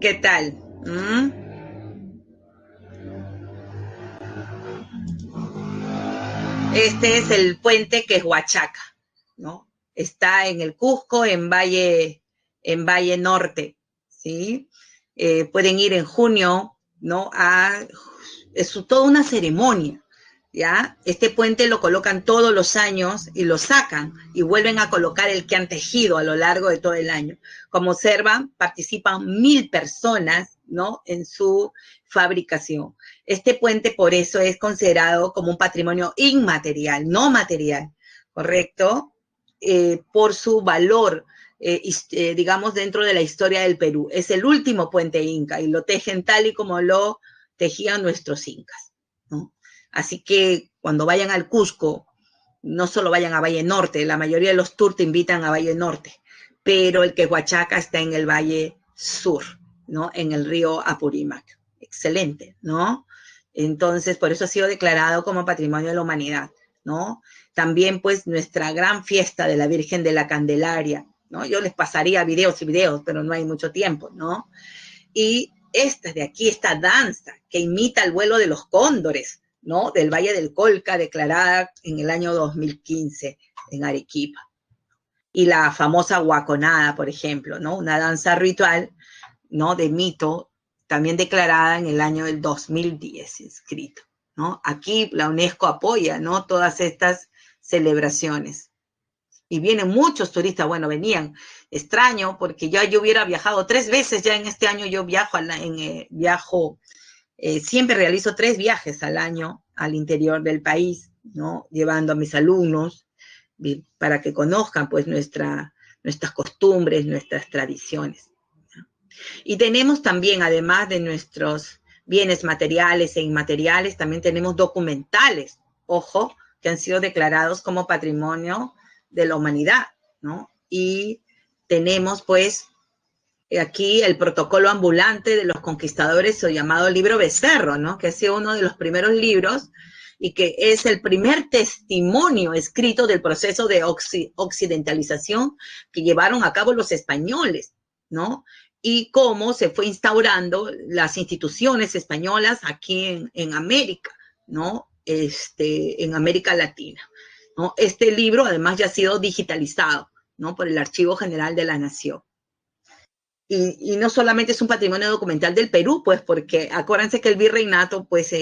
¿Qué tal? ¿Mm? Este es el puente Quehuachaca, ¿no? Está en el Cusco, en Valle Norte, ¿sí? Pueden ir en junio, ¿no? Es toda una ceremonia, ¿ya? Este puente lo colocan todos los años y lo sacan y vuelven a colocar el que han tejido a lo largo de todo el año. Como observan, participan 1000 personas, ¿no? En su fabricación. Este puente por eso es considerado como un patrimonio inmaterial, no material, ¿correcto? Por su valor, digamos, dentro de la historia del Perú. Es el último puente inca y lo tejen tal y como lo tejían nuestros incas, ¿no? Así que cuando vayan al Cusco, no solo vayan a Valle Norte, la mayoría de los tours te invitan a Valle Norte, pero el Quehuachaca está en el Valle Sur, ¿no? En el río Apurímac. Excelente, ¿no? Entonces, por eso ha sido declarado como Patrimonio de la Humanidad, ¿no? También, pues, nuestra gran fiesta de la Virgen de la Candelaria, ¿no? Yo les pasaría videos y videos, pero no hay mucho tiempo, ¿no? Y esta de aquí, esta danza que imita el vuelo de los cóndores, ¿no? Del Valle del Colca, declarada en el año 2015 en Arequipa. Y la famosa guaconada, por ejemplo, ¿no? Una danza ritual, ¿no? De mito, también declarada en el año del 2010, inscrito, ¿no? Aquí la UNESCO apoya, ¿no? Todas estas celebraciones. Y vienen muchos turistas, bueno, venían, extraño, porque ya yo hubiera viajado 3 veces, ya en este año yo viajo, siempre realizo 3 viajes al año al interior del país, ¿no? Llevando a mis alumnos para que conozcan, pues, nuestras costumbres, nuestras tradiciones. Y tenemos también, además de nuestros bienes materiales e inmateriales, también tenemos documentales, ojo, que han sido declarados como patrimonio de la humanidad, ¿no? Y tenemos, pues, aquí el protocolo ambulante de los conquistadores, o llamado libro Becerro, ¿no? Que ha sido uno de los primeros libros y que es el primer testimonio escrito del proceso de occidentalización que llevaron a cabo los españoles, ¿no? Y cómo se fue instaurando las instituciones españolas aquí en América, ¿no? En América Latina, ¿no? Este libro además ya ha sido digitalizado, ¿no? Por el Archivo General de la Nación. Y no solamente es un patrimonio documental del Perú, pues porque acuérdense que el virreinato, pues,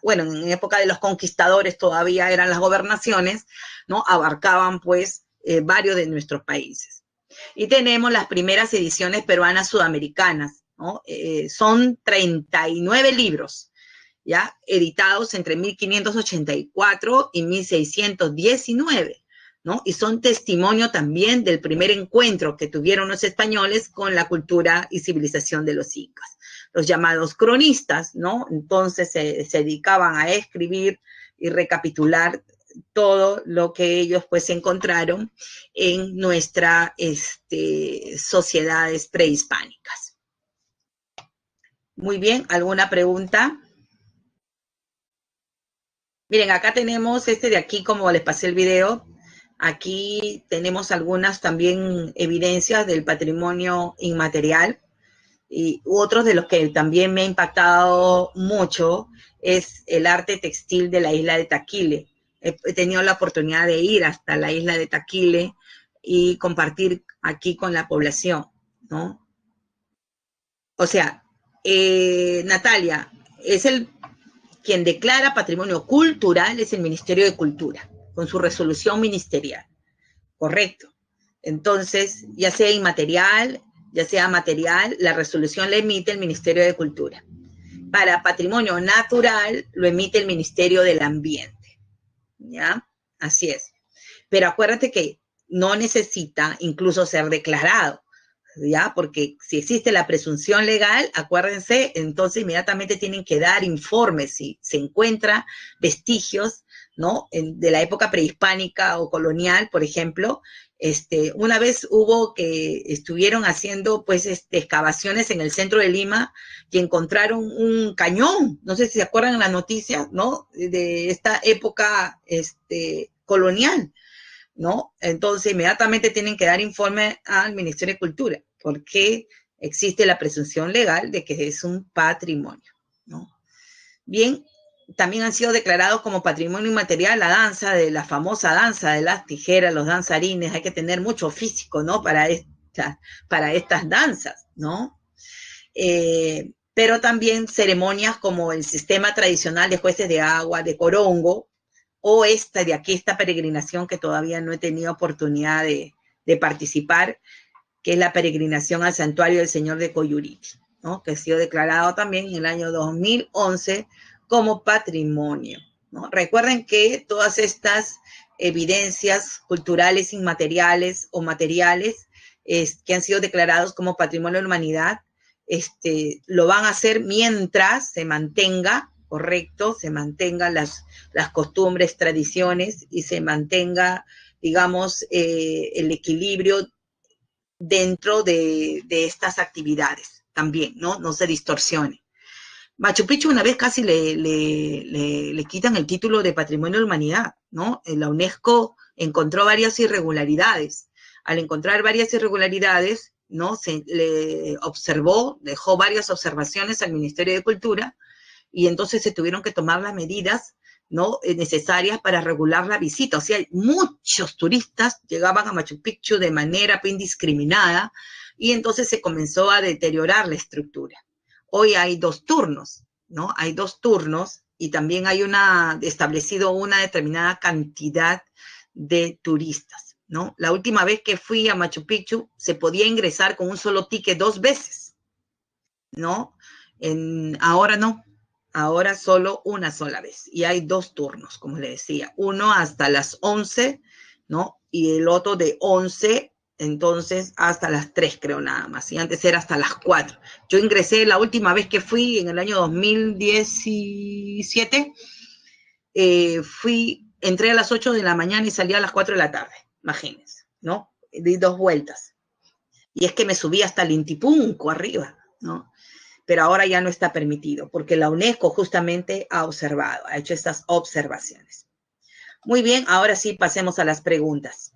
bueno, en época de los conquistadores todavía eran las gobernaciones, ¿no? Abarcaban, pues, varios de nuestros países. Y tenemos las primeras ediciones peruanas sudamericanas, ¿no? Son 39 libros, ¿ya? Editados entre 1584 y 1619. ¿No? Y son testimonio también del primer encuentro que tuvieron los españoles con la cultura y civilización de los incas. Los llamados cronistas, ¿no? Entonces se dedicaban a escribir y recapitular todo lo que ellos, pues, encontraron en nuestras sociedades prehispánicas. Muy bien, ¿alguna pregunta? Miren, acá tenemos de aquí, como les pasé el video. Aquí tenemos algunas también evidencias del patrimonio inmaterial, Y otros de los que también me ha impactado mucho es el arte textil de la isla de Taquile. He tenido la oportunidad de ir hasta la isla de Taquile y compartir aquí con la población, ¿no? O sea, Natalia, es el quien declara patrimonio cultural, es el Ministerio de Cultura, con su resolución ministerial, correcto. Entonces, ya sea inmaterial, ya sea material, la resolución la emite el Ministerio de Cultura. Para patrimonio natural, lo emite el Ministerio del Ambiente, ¿ya? Así es. Pero acuérdate que no necesita incluso ser declarado, ¿ya? Porque si existe la presunción legal, acuérdense, entonces inmediatamente tienen que dar informes si se encuentra vestigios, ¿no? De la época prehispánica o colonial, por ejemplo. Una vez hubo que estuvieron haciendo pues excavaciones en el centro de Lima y encontraron un cañón, no sé si se acuerdan las noticias, ¿no? De esta época colonial, ¿no? Entonces, inmediatamente tienen que dar informe al Ministerio de Cultura, porque existe la presunción legal de que es un patrimonio, ¿no? Bien, también han sido declarados como patrimonio inmaterial la danza, de la famosa danza de las tijeras, los danzarines. Hay que tener mucho físico, ¿no? Para estas danzas, ¿no? Pero también ceremonias como el sistema tradicional de jueces de agua, de corongo, o esta peregrinación que todavía no he tenido oportunidad de participar, que es la peregrinación al santuario del Señor de Coyuriti, ¿no? Que ha sido declarado también en el año 2011 como patrimonio, ¿no? Recuerden que todas estas evidencias culturales inmateriales o materiales que han sido declarados como patrimonio de la humanidad, lo van a hacer mientras se mantenga, correcto, se mantengan las costumbres, tradiciones y se mantenga, digamos, el equilibrio dentro de estas actividades también, ¿no? No se distorsione. Machu Picchu una vez casi le quitan el título de Patrimonio de la Humanidad, ¿no? La UNESCO encontró varias irregularidades. Al encontrar varias irregularidades, ¿no? Se le observó, dejó varias observaciones al Ministerio de Cultura y entonces se tuvieron que tomar las medidas, ¿no? necesarias para regular la visita. O sea, muchos turistas llegaban a Machu Picchu de manera indiscriminada y entonces se comenzó a deteriorar la estructura. Hoy hay 2 turnos, ¿no? Hay 2 turnos y también hay establecido una determinada cantidad de turistas, ¿no? La última vez que fui a Machu Picchu se podía ingresar con un solo ticket 2 veces, ¿no? Ahora no, ahora solo una sola vez. Y hay 2 turnos, como le decía, uno hasta las 11, ¿no? Y el otro de 11, entonces hasta las 3 creo nada más. Y antes era hasta las 4. Yo ingresé la última vez que fui en el año 2017, entré a las 8 de la mañana y salí a las 4 de la tarde, imagínense, ¿no? Di 2 vueltas. Y es que me subí hasta el Intipunco arriba, ¿no? Pero ahora ya no está permitido, porque la UNESCO justamente ha observado, ha hecho estas observaciones. Muy bien, ahora sí pasemos a las preguntas.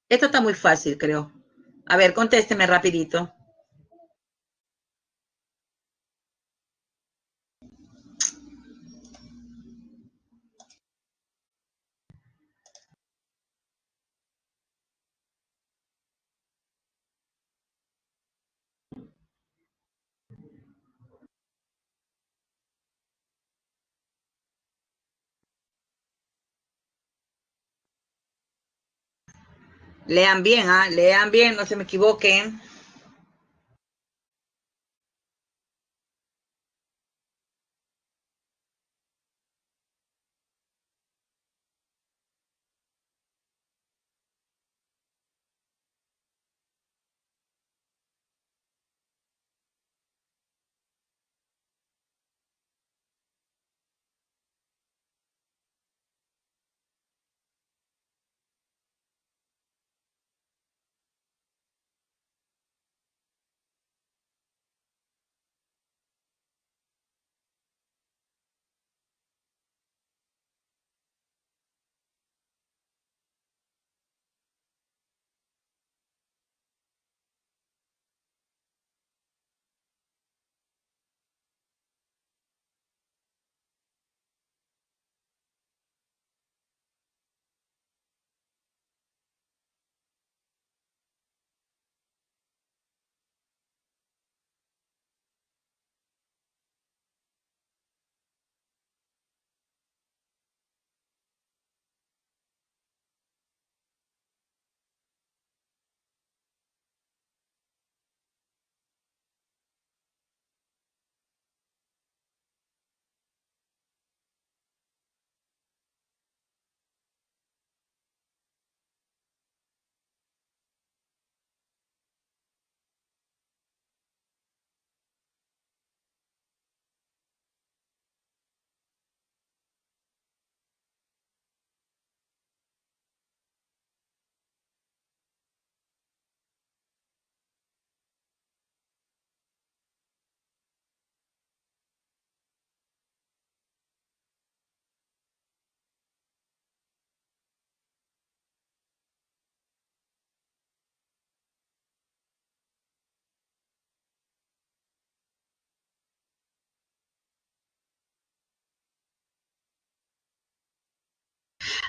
Esto está muy fácil, creo. A ver, contésteme rapidito. Lean bien, no se me equivoquen.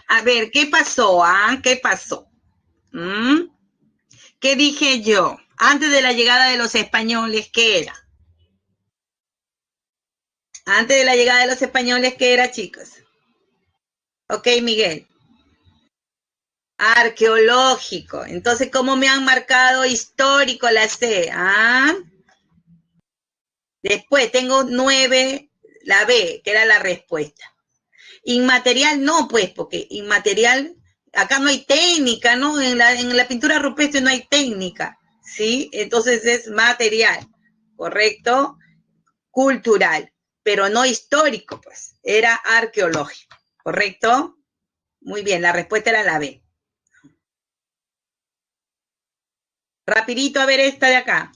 A ver, ¿qué pasó? ¿Qué pasó? ¿Qué dije yo? Antes de la llegada de los españoles, ¿qué era? Antes de la llegada de los españoles, ¿qué era, chicos? Ok, Miguel. Arqueológico. Entonces, ¿cómo me han marcado histórico la C? Después tengo 9, la B, que era la respuesta. Inmaterial no, pues, porque inmaterial, acá no hay técnica, ¿no? En la pintura rupestre no hay técnica, ¿sí? Entonces es material, ¿correcto? Cultural, pero no histórico, pues, era arqueológico, ¿correcto? Muy bien, la respuesta era la B. Rapidito a ver esta de acá.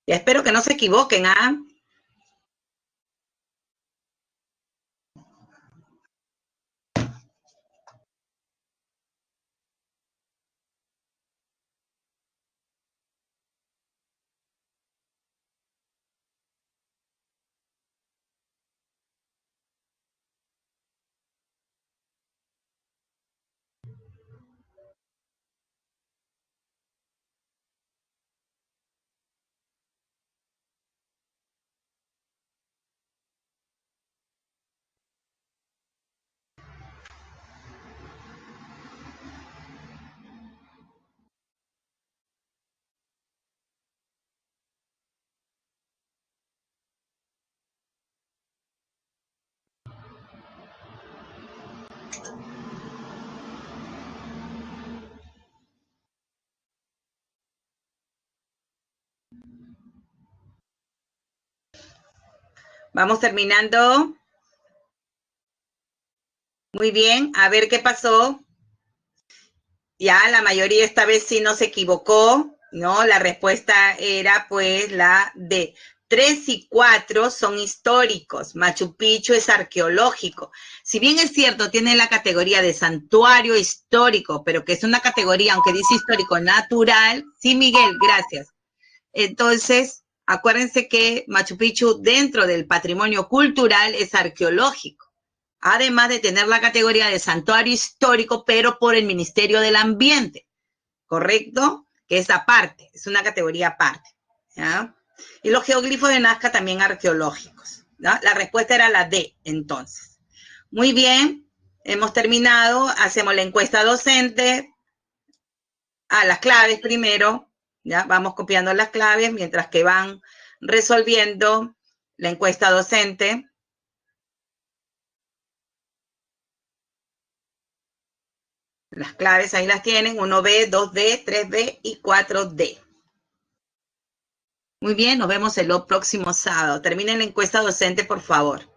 Y espero que no se equivoquen, Vamos terminando. Muy bien, a ver qué pasó. Ya la mayoría esta vez sí no se equivocó, ¿no? La respuesta era pues la D. 3 y 4 son históricos, Machu Picchu es arqueológico. Si bien es cierto, tiene la categoría de santuario histórico, pero que es una categoría, aunque dice histórico natural, sí, Miguel, gracias. Entonces, acuérdense que Machu Picchu dentro del patrimonio cultural es arqueológico, además de tener la categoría de santuario histórico, pero por el Ministerio del Ambiente, ¿correcto? Que es aparte, es una categoría aparte, ¿ya? Y los geoglifos de Nazca también arqueológicos, ¿no? La respuesta era la D, entonces. Muy bien, hemos terminado, hacemos la encuesta docente. Las claves primero, ¿ya? Vamos copiando las claves mientras que van resolviendo la encuesta docente. Las claves ahí las tienen, 1B, 2D, 3B y 4D. Muy bien, nos vemos el próximo sábado. Terminen la encuesta docente, por favor.